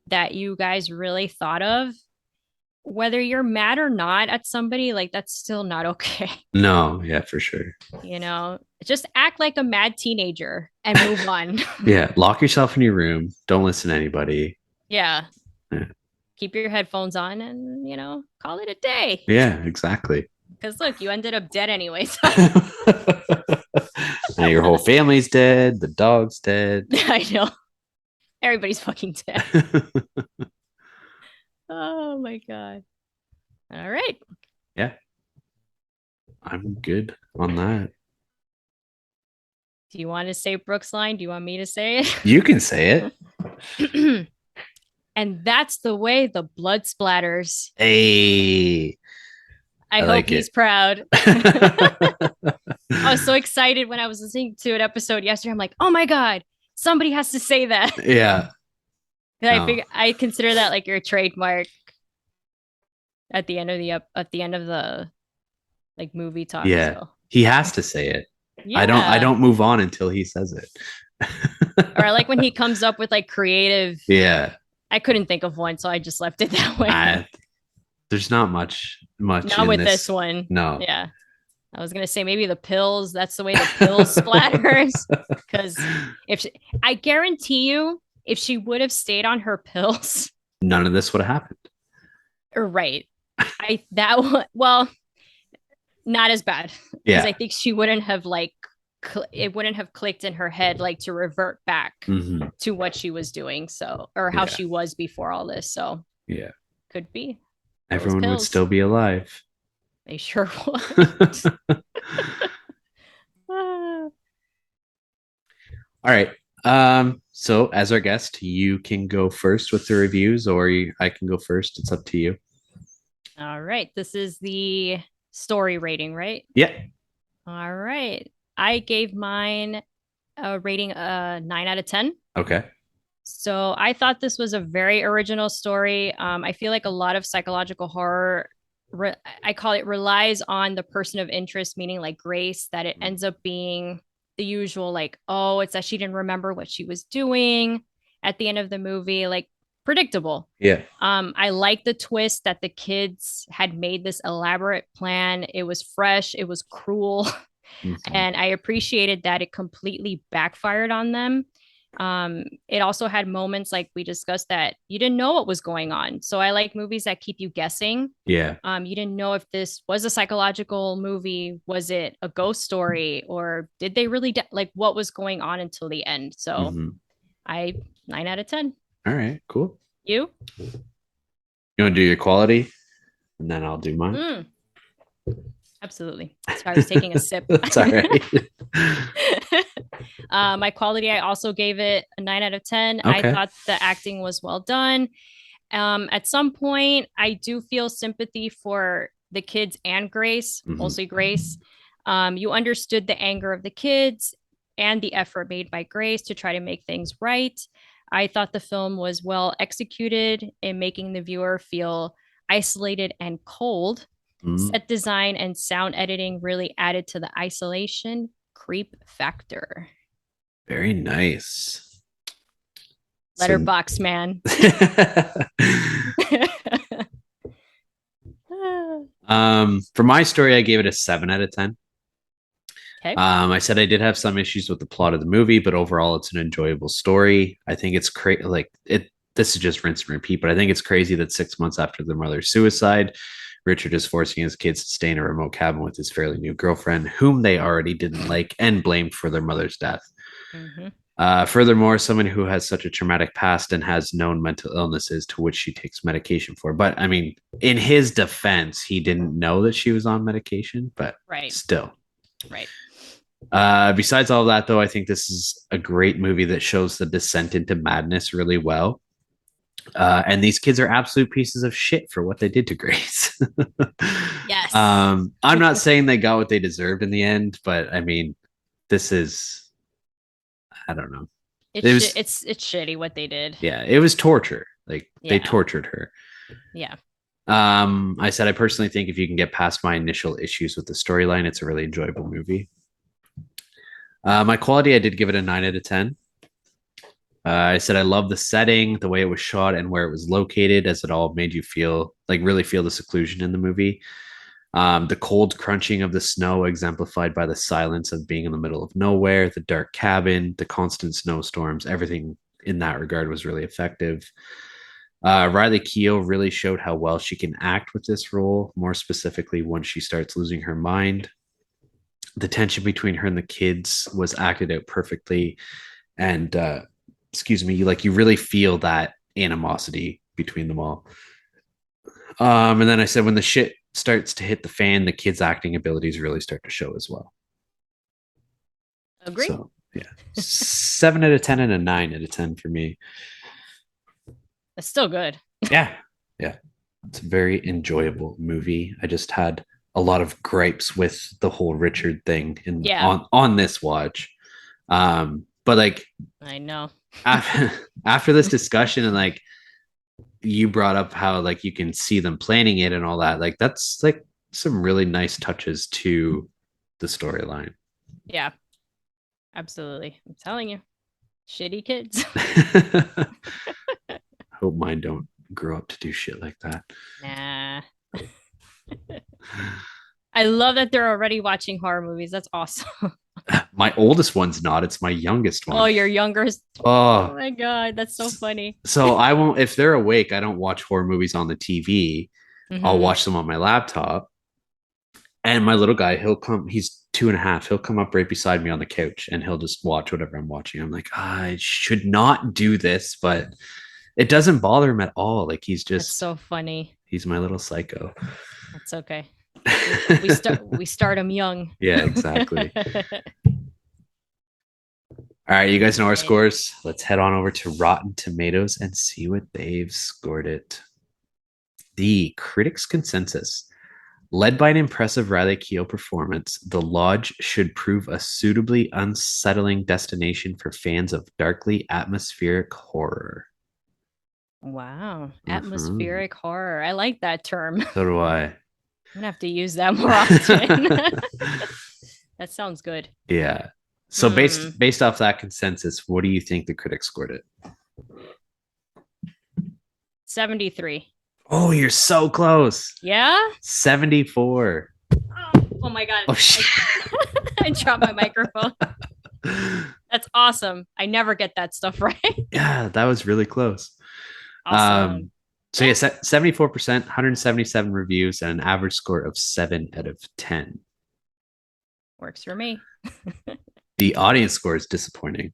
that you guys really thought of. Whether you're mad or not at somebody, like that's still not okay. No, yeah, for sure. You know, just act like a mad teenager and move on. Yeah, lock yourself in your room. Don't listen to anybody. Yeah. Yeah. Keep your headphones on and, call it a day. Yeah, exactly. Because look, you ended up dead anyways. Now your whole family's dead. The dog's dead. I know. Everybody's fucking dead. Oh my God. All right. Yeah, I'm good on that. Do you want to say Brooke's line? Do you want me to say You can say it. it? And that's the way the blood splatters. Hey. I hope like he's it. proud. I was so excited when I was listening to an episode yesterday. I'm like, oh my God, somebody has to say that. Yeah. No. I consider that like your trademark at the end of the like movie talk. Yeah. So. He has to say it. Yeah. I don't move on until he says it. Or I like when he comes up with like creative. Yeah. I couldn't think of one, so I just left it that way. There's not much. Not with this one. No. Yeah. I was gonna say maybe the pills. That's the way the pills splatters. Because I guarantee you, if she would have stayed on her pills, none of this would have happened. Right. Well, not as bad. Yeah. Because I think she wouldn't have it wouldn't have clicked in her head like to revert back to what she was doing. So, or how she was before all this. So yeah, could be. Everyone would still be alive. They sure would. All right. So as our guest, you can go first with the reviews, or I can go first. It's up to you. All right. This is the story rating, right? Yeah. All right. I gave mine a rating 9 out of 10. Okay. So I thought this was a very original story. I feel like a lot of psychological horror, I call it, relies on the person of interest, meaning like Grace, that it ends up being the usual, like, oh, it's that she didn't remember what she was doing at the end of the movie. Like predictable. Yeah. I like the twist that the kids had made this elaborate plan. It was fresh, it was cruel, Mhm. and I appreciated that it completely backfired on them. It also had moments like we discussed that you didn't know what was going on. So I like movies that keep you guessing. Yeah. You didn't know if this was a psychological movie, was it a ghost story, or did they really like what was going on until the end. So Mhm. I 9 out of 10. All right, cool. You? You want to do your quality, and then I'll do mine. Absolutely. So I was taking a sip. That's all right. My quality, I also gave it a 9 out of 10. I Okay. thought the acting was well done. At some point, I do feel sympathy for the kids and Grace, Mhm. mostly Grace. You understood the anger of the kids and the effort made by Grace to try to make things right. I thought the film was well executed in making the viewer feel isolated and cold. Mm, Set design and sound editing really added to the isolation creep factor. very nice. So, Letterbox man. for my story, I gave it a 7 out of 10. Okay. I said I did have some issues with the plot of the movie, but overall, it's an enjoyable story. I think it's crazy. Like it, this is just rinse and repeat, but I think it's crazy that 6 months after their mother's suicide, Richard is forcing his kids to stay in a remote cabin with his fairly new girlfriend, whom they already didn't like and blamed for their mother's death. Mm-hmm. Furthermore, someone who has such a traumatic past and has known mental illnesses to which she takes medication for. But I mean, in his defense, he didn't know that she was on medication, but Right. still. Right. Besides all that, though, I think this is a great movie that shows the descent into madness really well. And these kids are absolute pieces of shit for what they did to Grace. Yes. I'm not saying they got what they deserved in the end, but I mean, this is, I don't know. It's shitty what they did. Yeah, it was torture. Like they Yeah. tortured her. Yeah. I said I personally think if you can get past my initial issues with the storyline, it's a really enjoyable movie. My quality, I did give it a 9 out of 10. I said I love the setting, the way it was shot, and where it was located, as it all made you feel like really feel the seclusion in the movie. The cold crunching of the snow, exemplified by the silence of being in the middle of nowhere, the dark cabin, the constant snowstorms, everything in that regard was really effective. Riley Keough really showed how well she can act with this role, more specifically once she starts losing her mind. The tension between her and the kids was acted out perfectly, and excuse me, you really feel that animosity between them all. And then I said when the shit starts to hit the fan, the kids' acting abilities really start to show as well. Agree. So yeah, 7 out of 10 and a 9 out of 10 for me. It's still good. Yeah, yeah, it's a very enjoyable movie. I just had a lot of gripes with the whole Richard thing in on this watch. But like I know after this discussion and like you brought up how like you can see them planning it and all that, like that's like some really nice touches to the storyline. Yeah, absolutely. I'm telling you, shitty kids. Hope mine don't grow up to do shit like that. Nah. I love that they're already watching horror movies. That's awesome. My oldest one's not. It's my youngest one. Oh, your youngest. Oh my God. That's so funny. So I won't, if they're awake, I don't watch horror movies on the TV. Mm-hmm. I'll watch them on my laptop. And my little guy, he's 2.5. He'll come up right beside me on the couch and he'll just watch whatever I'm watching. I'm like, I should not do this, but it doesn't bother him at all. Like he's just That's so funny. He's my little psycho. That's okay. We start them young. Yeah, exactly. All right, you guys know our scores. Let's head on over to Rotten Tomatoes and see what they've scored it. The critics' consensus. Led by an impressive Riley Keough performance, The Lodge should prove a suitably unsettling destination for fans of darkly atmospheric horror. Wow. Atmospheric horror. I like that term. So do I. I'm going to have to use that more often. That sounds good. Yeah. So based off that consensus, what do you think the critics scored it? 73. Oh, you're so close. Yeah? 74. Oh my God. Oh, shit. I dropped my microphone. That's awesome. I never get that stuff right. Yeah, that was really close. Awesome. So yeah, 74%, 177 reviews, and an average score of 7 out of 10. Works for me. The audience score is disappointing.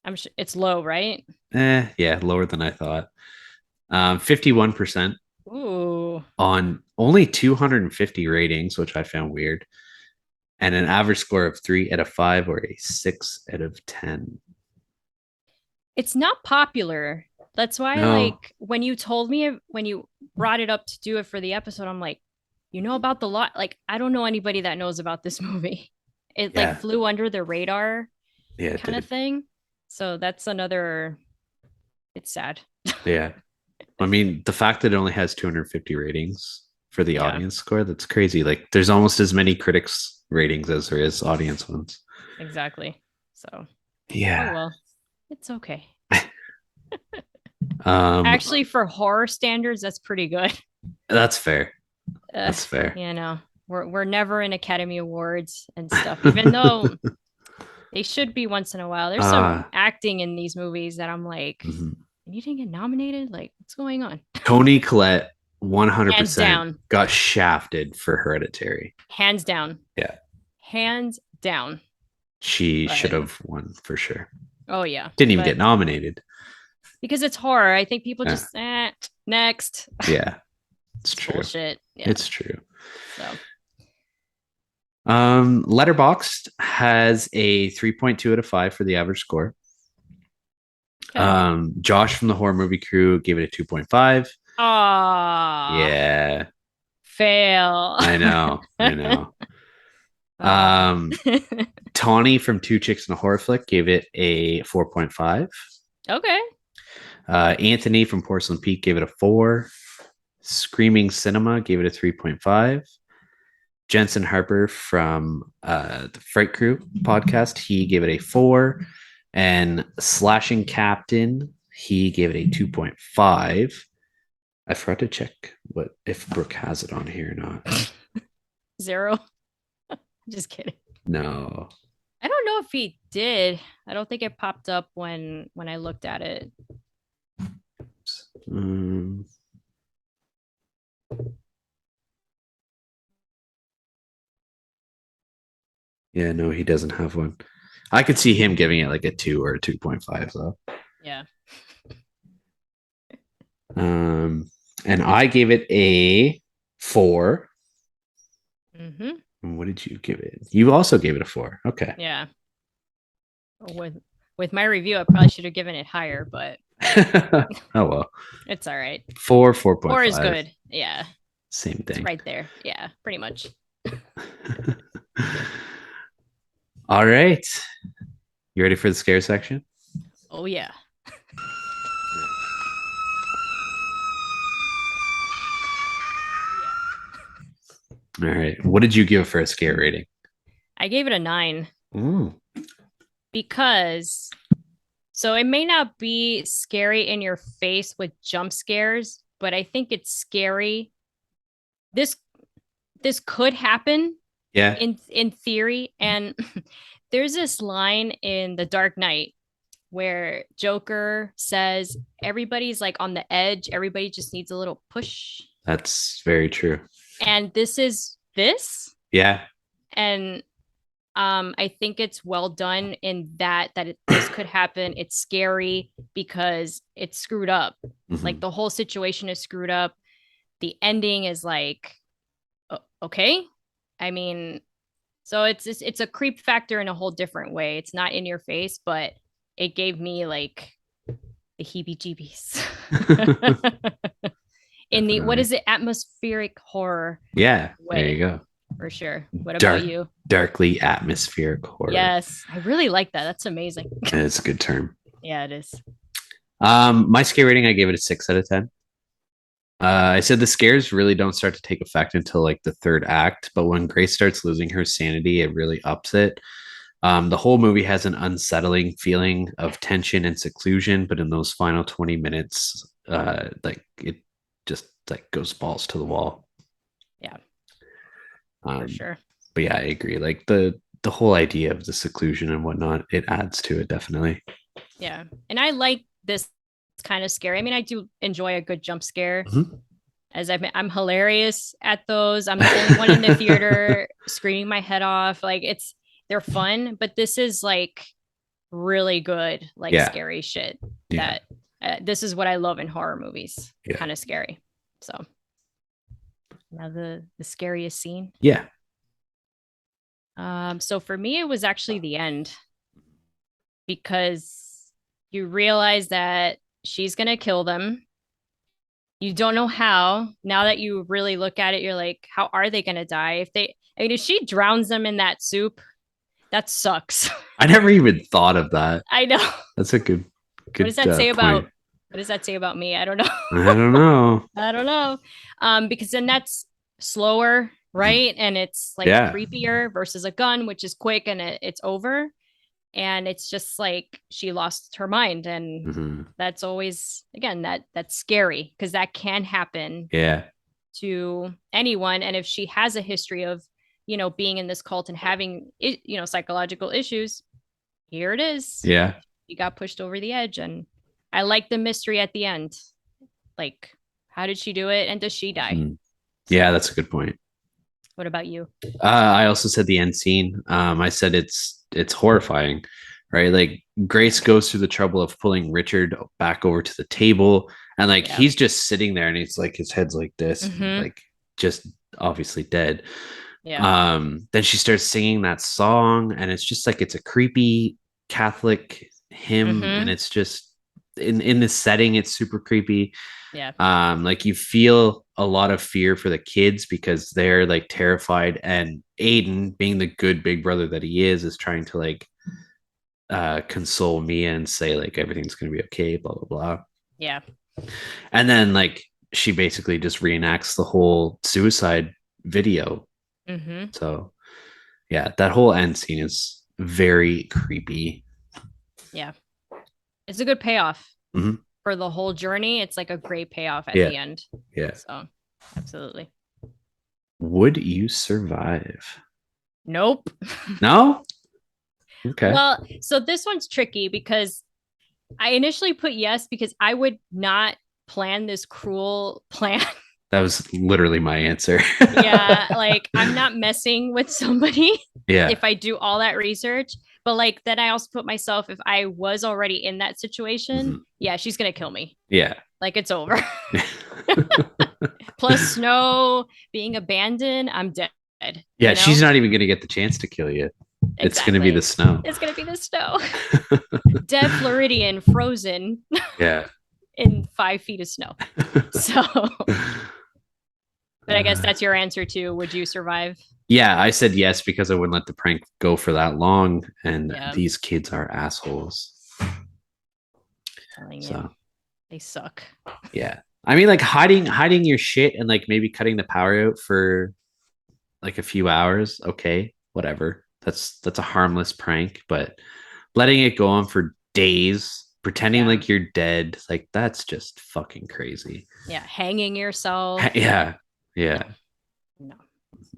I'm sure it's low, right? Yeah, lower than I thought. 51% Ooh. on only 250 ratings, which I found weird, and an average score of 3 out of 5 or a 6 out of 10. It's not popular. That's why, No. like, when you told me, when you brought it up to do it for the episode, I'm like, you know about the lot? Like, I don't know anybody that knows about this movie. It Yeah. like flew under the radar Yeah, it kind of did. thing. So that's another, it's sad. Yeah. I mean, the fact that it only has 250 ratings for the Yeah. audience score, that's crazy. Like, there's almost as many critics ratings as there is audience ones. Exactly. So, oh Yeah. well, it's okay. Actually, Actually, for horror standards, that's pretty good. that's fair. That's fair. You know, we're never in Academy Awards and stuff, even though they should be once in a while. There's some acting in these movies that I'm like, Mhm. you didn't get nominated? Like, what's going on? Toni Collette Hands 100% down. got shafted for Hereditary. Hands down. Yeah. Hands down. She But- should have won for sure. Oh yeah. Didn't even But get nominated. because it's horror. I think people Yeah. just next. Yeah. It's true. Bullshit. Yeah. It's true. So Letterboxd has a 3.2 out of 5 for the average score. okay. Josh from the horror movie crew gave it a 2.5. Aw, Yeah, fail. I know. I know. Tawny from Two Chicks in a Horror Flick gave it a 4.5. Okay. Anthony from Porcelain Peak gave it a 4. Screaming Cinema gave it a 3.5. Jensen Harper from the Fright Crew podcast, he gave it a 4. And Slashing Captain, he gave it a 2.5. I forgot to check if Brooke has it on here or not. 0. Just kidding. No. I don't know if he did. I don't think it popped up when I looked at it. Yeah, no, he doesn't have one. I could see him giving it like a 2 or a 2.5 though. Yeah. And I gave it a 4. Mm-hmm. And what did you give it? You also gave it a 4. Okay. Yeah. With my review, I probably should have given it higher, but Oh well. it's all right. 4, 4.5. 4 is good. Yeah. Same It's thing. right there. Yeah, pretty much. All right. You ready for the scare section? Oh yeah. All right. What did you give for a scare rating? I gave it a 9 Ooh. because so it may not be scary in your face with jump scares, but I think it's scary. This could happen Yeah. in theory, and there's this line in The Dark Knight where Joker says everybody's like on the edge, everybody just needs a little push, That's very true. and this is this. Yeah. And I think it's well done in this could happen. It's scary because it's screwed up. Mhm. Like the whole situation is screwed up. The ending is like, okay. I mean, so it's a creep factor in a whole different way. It's not in your face, but it gave me like the heebie-jeebies. In the what Definitely. is it? Atmospheric horror Yeah. way. There you go. For sure. What Dark. about you? Darkly atmospheric horror. Yes, I really like that. That's amazing. It's a good term. Yeah, it is. My scare rating, I gave it a 6 out of 10. I said the scares really don't start to take effect until like the third act, but when Grace starts losing her sanity, it really ups it. The whole movie has an unsettling feeling of tension and seclusion, but in those final 20 minutes, like it just like goes balls to the wall. Yeah, for Um, sure. but yeah, I agree. Like the whole idea of the seclusion and whatnot, it adds to it definitely. Yeah. And I like this kind of scary. I mean, I do enjoy a good jump scare. Mhm. As I'm hilarious at those. I'm the only one in the theater screaming my head off. Like they're fun, but this is like really good, like Yeah. scary shit. Yeah. That this is what I love in horror movies. Yeah. Kind of scary. So now the scariest scene. Yeah. So for me, it was actually the end because you realize that she's gonna kill them. You don't know how. Now that you really look at it, you're like, how are they gonna die? I mean, if she drowns them in that soup, that sucks. I never even thought of that. I know. That's a good What does that say point. what does that say about me? I don't know. I don't know. I don't know. Because then that's slower, right? And it's like Yeah. creepier versus a gun, which is quick and it's over. And it's just like she lost her mind. And Mhm. that's always again that's scary because that can happen Yeah. to anyone. And if she has a history of, being in this cult and having psychological issues, here it is. Yeah. She got pushed over the edge. And I like the mystery at the end. Like, how did she do it? And does she die? Mhm. Yeah, that's a good point. What about you? I also said the end scene. I said it's horrifying, right? Like Grace goes through the trouble of pulling Richard back over to the table, and like Yeah. he's just sitting there, and he's like his head's like this, Mhm. like just obviously dead. Yeah. Then she starts singing that song, and it's just like it's a creepy Catholic hymn, and Mhm. it's just in this setting, it's super creepy. Yeah. Like you feel a lot of fear for the kids because they're like terrified, and Aiden, being the good big brother that he is trying to like console Mia and say like everything's gonna be okay, blah blah blah. Yeah. And then like she basically just reenacts the whole suicide video. Mhm. So yeah, that whole end scene is very creepy. Yeah. It's a good payoff Mhm. for the whole journey. It's like a great payoff at Yeah. the end. Yeah. So, absolutely. Would you survive? Nope. No? Okay. Well, so this one's tricky because I initially put yes because I would not plan this cruel plan. That was literally my answer. Yeah, like I'm not messing with somebody Yeah. if I do all that research. But like then I also put myself if I was already in that situation, Mhm. yeah, she's gonna kill me. Yeah. Like it's over. Plus snow, being abandoned, I'm dead. Yeah, you know? she's not even going to get the chance to kill you. It's going to be the Exactly. snow. It's gonna be the snow. Dead Floridian frozen Yeah. in 5 feet of snow. So but I guess that's your answer too. Would you survive? Yeah, I said yes because I wouldn't let the prank go for that long. And Yeah. these kids are assholes. Telling you. So They suck. yeah. I mean, like hiding your shit and like maybe cutting the power out for like a few hours. Okay, whatever. That's a harmless prank, but letting it go on for days, pretending Yeah. like you're dead, like that's just fucking crazy. Yeah. Hanging yourself. Yeah. Yeah. No,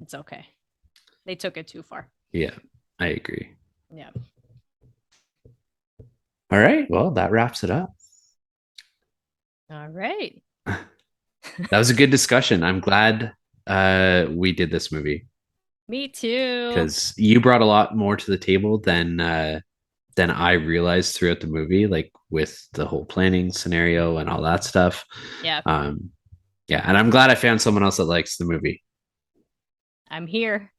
it's okay. They took it too far. Yeah. I agree. Yeah. All right. Well, that wraps it up. All right. That was a good discussion. I'm glad we did this movie Me too. because you brought a lot more to the table than I realized throughout the movie, like with the whole planning scenario and all that stuff. Yeah. Yeah, and I'm glad I found someone else that likes the movie. I'm here.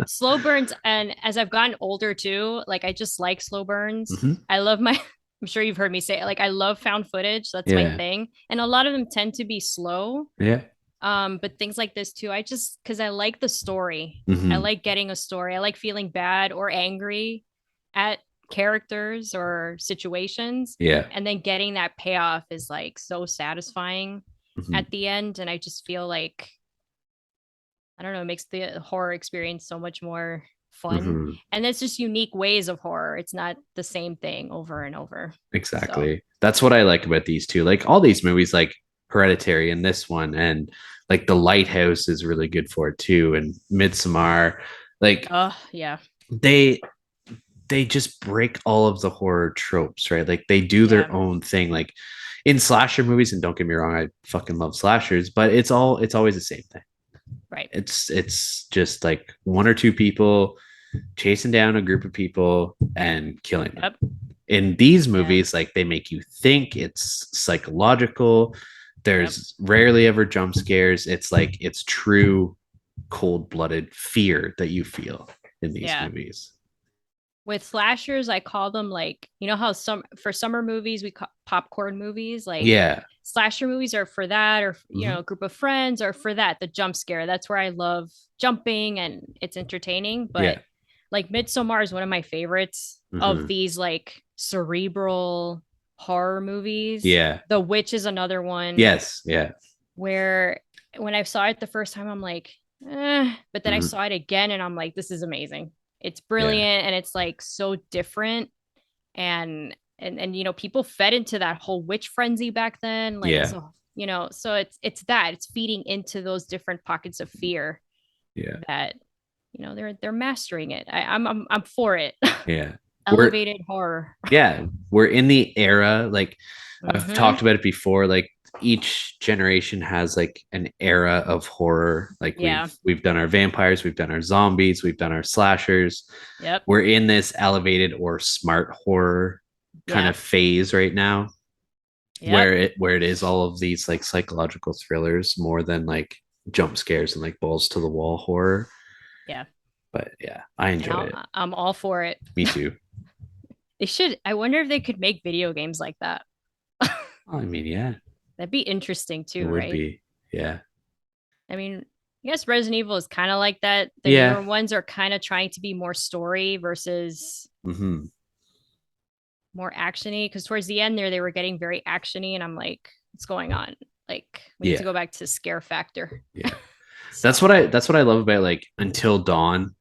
Slow burns. And as I've gotten older too, like I just like slow burns. Mhm. I love I'm sure you've heard me say it, like I love found footage. That's Yeah. my thing. And a lot of them tend to be slow. Yeah. But things like this too, because I like the story. Mhm. I like getting a story. I like feeling bad or angry at characters or situations. Yeah. And then getting that payoff is like so satisfying Mhm. at the end. And I just feel like, I don't know, it makes the horror experience so much more fun. Mhm. And it's just unique ways of horror. It's not the same thing over and over. Exactly. That's what I like about these two. Like all these movies, like Hereditary and this one, and like The Lighthouse is really good for it too, and Midsommar. Like Oh, yeah. they they just break all of the horror tropes, right? Like they do their Yeah. own thing. Like in slasher movies, and don't get me wrong, I fucking love slashers, but it's always the same thing. Right. It's just like one or two people chasing down a group of people and killing them. Yep. In these movies, like they make you think, it's psychological. There's rarely ever jump scares. It's like it's true cold-blooded fear that you feel in these Yeah. movies. With slashers, I call them like, you know how for summer movies we call popcorn movies, like Yeah. slasher movies are for that, or you Mhm. know, a group of friends, or for that, the jump scare. That's where I love jumping and it's entertaining. But Yeah. like Midsommar is one of my favorites of Mhm. these like cerebral horror movies. Yeah. The Witch is another one. Yes. Yeah. Where when I saw it the first time, I'm like, but then I Mhm. saw it again and I'm like, this is amazing. It's brilliant and it's like so different. And you know, people fed into that whole witch frenzy back then. Like, Yeah. so you know, so it's feeding into those different pockets of fear Yeah. that, you know, they're mastering it. I'm for it. Yeah. Elevated horror. Yeah, we're in the era, like I've Mhm. talked about it before, like each generation has like an era of horror. Like Yeah. we've done our vampires, we've done our zombies, we've done our slashers. Yep. We're in this elevated or smart horror kind Yeah. of phase right now, Yep. where it is all of these like psychological thrillers more than like jump scares and like balls to the wall horror. Yeah. But yeah, I And enjoyed it. I'm all for it. Me too. They should. I wonder if they could make video games like that. I mean, yeah, That'd be interesting it too, would right? be. Yeah. I mean, I guess Resident Evil is kind of like that. The Yeah. newer ones are kind of trying to be more story versus Hmm. more actiony. Because towards the end there, they were getting very actiony, and I'm like, what's going on? Like, we need Yeah. to go back to scare factor. Yeah. That's what I love about like Until Dawn.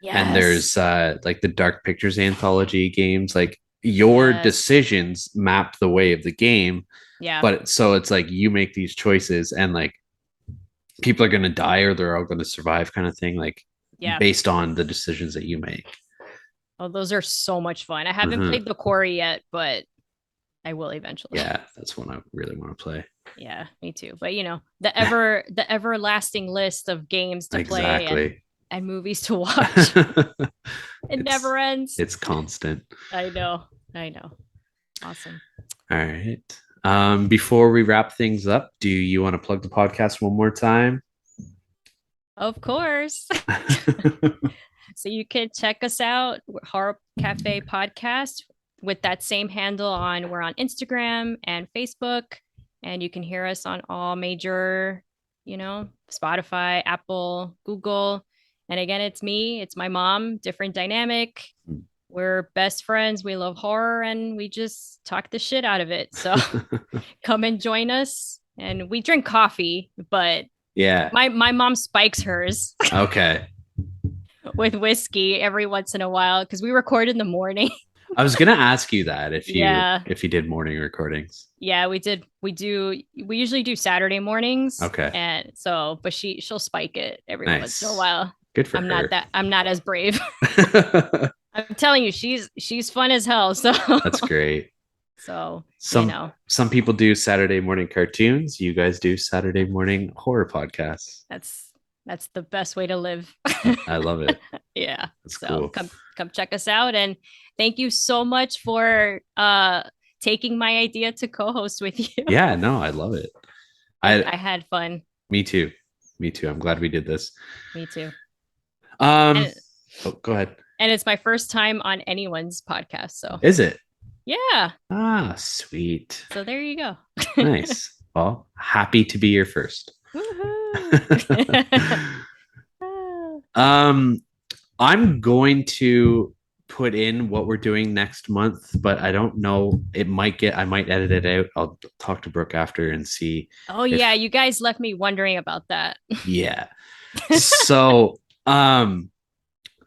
Yes. And there's like the Dark Pictures anthology games. Like your Yes. decisions map the way of the game. Yeah. But so it's like you make these choices and like people are gonna die or they're all gonna survive kind of thing, like yeah. based on the decisions that you make. Oh, those are so much fun. I haven't Mhm. played the Quarry yet, but I will eventually. Yeah, that's one I really want to play. Yeah, me too. But you know, the everlasting list of games to play Exactly. and movies to watch. It It's- never ends. It's constant. I know. Awesome. All right. Before we wrap things up, do you want to plug the podcast one more time? Of course. So you can check us out, Horror Cafe Podcast, with that same handle we're on Instagram and Facebook, and you can hear us on all major, you know, Spotify, Apple, Google. And again, it's me, it's my mom, different dynamic. We're best friends. We love horror and we just talk the shit out of it. So come and join us. And we drink coffee, but Yeah. my mom spikes hers Okay. with whiskey every once in a while because we record in the morning. I was gonna ask you that Yeah. if you did morning recordings. Yeah, we usually do Saturday mornings. Okay. And so, but she'll spike it every Nice. once in a while. Good for I'm her. I'm not as brave. I'm telling you, she's fun as hell. So That's great. So Some you know, some people do Saturday morning cartoons. You guys do Saturday morning horror podcasts. that's the best way to live. I love it. Yeah. That's So cool. come check us out, and thank you so much for taking my idea to co-host with you. Yeah, no, I love it. I had fun. Me too. Me too. I'm glad we did this. Me too. Um, And- go ahead. And it's my first time on anyone's podcast. So Is it? yeah. Ah, sweet. So there you go. Nice. Well, happy to be your first. Woohoo. I'm going to put in what we're doing next month, but I don't know. I might edit it out. I'll talk to Brooke after and see. Oh yeah, you guys left me wondering about that. Yeah. So,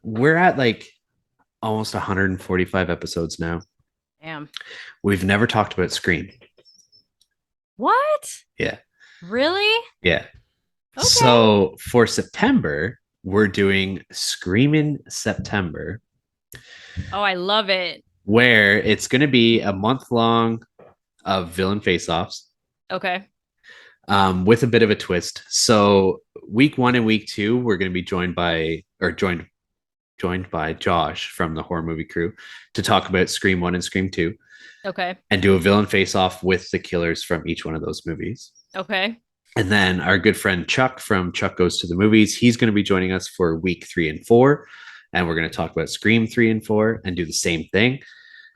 we're at like almost 145 episodes now. Damn. We've never talked about Scream. What? Yeah. Really? Yeah. Okay. So for September, we're doing Screamin' September, Oh, I love it. where it's going to be a month long of villain face-offs, Okay. with a bit of a twist. So week 1 and week 2, we're going to be joined by Josh from the horror movie crew to talk about Scream 1 and Scream 2 Okay. and do a villain face-off with the killers from each one of those movies. Okay. And then our good friend Chuck from Chuck Goes to the Movies, he's going to be joining us for week 3 and 4. And we're going to talk about Scream 3 and 4 and do the same thing.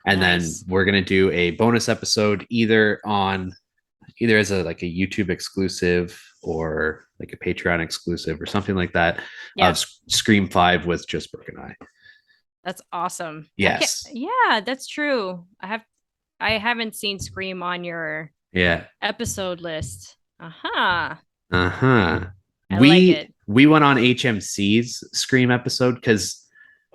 And Nice. then we're going to do a bonus episode either as a like a YouTube exclusive or like a Patreon exclusive or something like that Yeah. of Scream 5 with just Brooke and I. That's awesome. Yes. Yeah, that's true. I haven't seen Scream on your Yeah. episode list. Uh-huh. Uh-huh. I we like it. we went on HMC's Scream episode because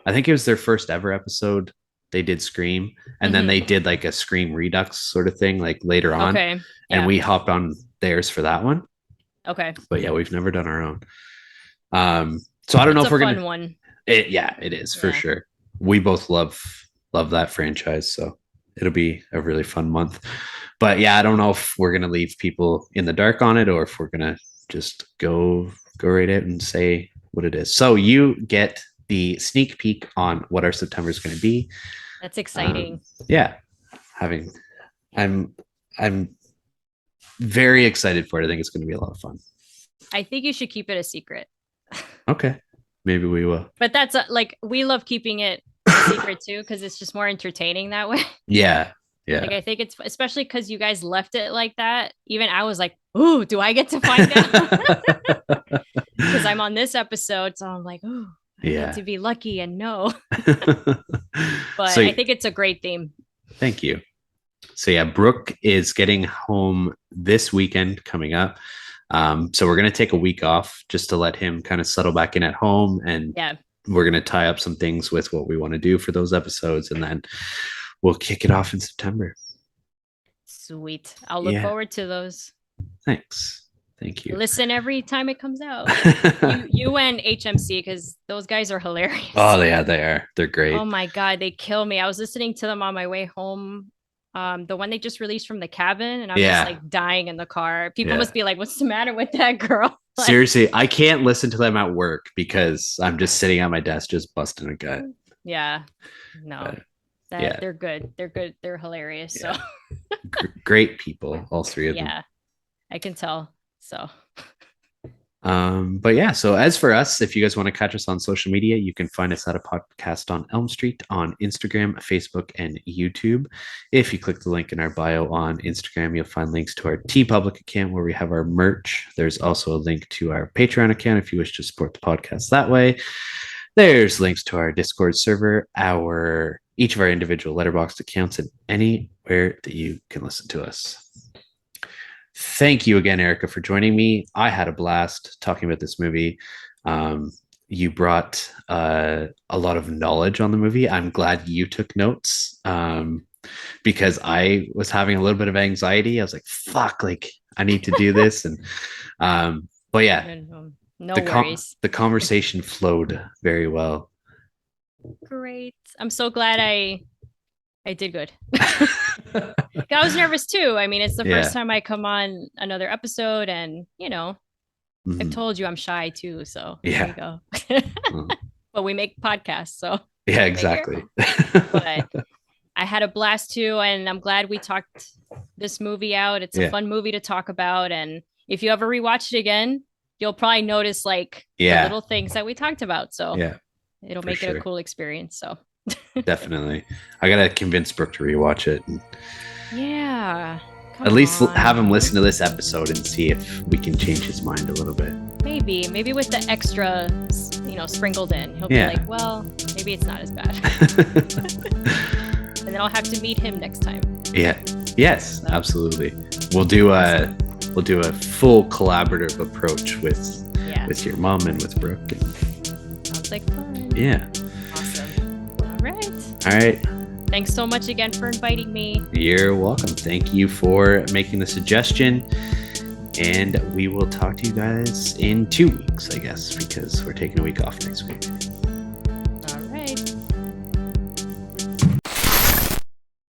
I think it was their first ever episode. They did Scream, and then Mhm. they did like a Scream Redux sort of thing, like later on. Okay. Yeah. And we hopped on theirs for that one. Okay. But yeah, we've never done our own. So I don't know It's if a we're fun gonna. one. It is for Yeah. sure. We both love that franchise, so it'll be a really fun month. But yeah, I don't know if we're gonna leave people in the dark on it or if we're gonna just go right out and say what it is. So you get the sneak peek on what our September is going to be. That's exciting. Yeah, I'm very excited for it. I think it's going to be a lot of fun. I think you should keep it a secret. Okay, maybe we will. But that's like we love keeping it a secret too because it's just more entertaining that way. Yeah. Like I think it's especially because you guys left it like that. Even I was like, "Ooh, do I get to find out?" Because I'm on this episode, so I'm like, "Ooh, I get to be lucky and know." But So- I think it's a great theme. Thank you. So yeah, Brooke is getting home this weekend coming up. So we're gonna take a week off just to let him kind of settle back in at home, and Yeah, we're gonna tie up some things with what we want to do for those episodes, and then we'll kick it off in September. sweet. I'll look Yeah. forward to those. Thanks. Thank you. Listen every time it comes out. You and HMC because those guys are hilarious. Oh yeah, they are. They're great. Oh my god, they kill me. I was listening to them on my way home. The one they just released from the cabin, and I was Yeah. like dying in the car. People Yeah. must be like, "What's the matter with that girl?" Like, Seriously, I can't listen to them at work because I'm just sitting at my desk just busting a gut. yeah, no, But, that, yeah. they're good. They're good. They're hilarious. So Great people, all three of them. yeah, I can tell. So But yeah, so as for us, if you guys want to catch us on social media, you can find us at a podcast on Elm Street on Instagram, Facebook, and YouTube. If you click the link in our bio on Instagram, you'll find links to our TeePublic account where we have our merch. There's also a link to our Patreon account if you wish to support the podcast that way. There's links to our Discord server, each of our individual Letterboxd accounts, and anywhere that you can listen to us. Thank you again, Eryka, for joining me. I had a blast talking about this movie. You brought a lot of knowledge on the movie. I'm glad you took notes because I was having a little bit of anxiety. I was like, fuck, like I need to do this. And but yeah, no worries. The conversation flowed very well. Great. I'm so glad I did good. I was nervous too. I mean, it's the first time I come on another episode, and I've told you I'm shy too. So there you go. But we make podcasts, so yeah, exactly. But I had a blast too, and I'm glad we talked this movie out. It's a fun movie to talk about, and if you ever rewatch it again, you'll probably notice like the little things that we talked about. So it'll make it a cool experience. So definitely, I gotta convince Brooke to rewatch it. And come at least on. have him listen to this episode and see if we can change his mind a little bit. Maybe with the extra, sprinkled in, he'll be like, well, maybe it's not as bad. And then I'll have to meet him next time. Yeah. Yes, absolutely. We'll do a full collaborative approach with your mom and with Brooke. Sounds like fun. Yeah. right. All right. Thanks so much again for inviting me. You're welcome. Thank you for making the suggestion. And we will talk to you guys in 2 weeks, I guess, because we're taking a week off next week.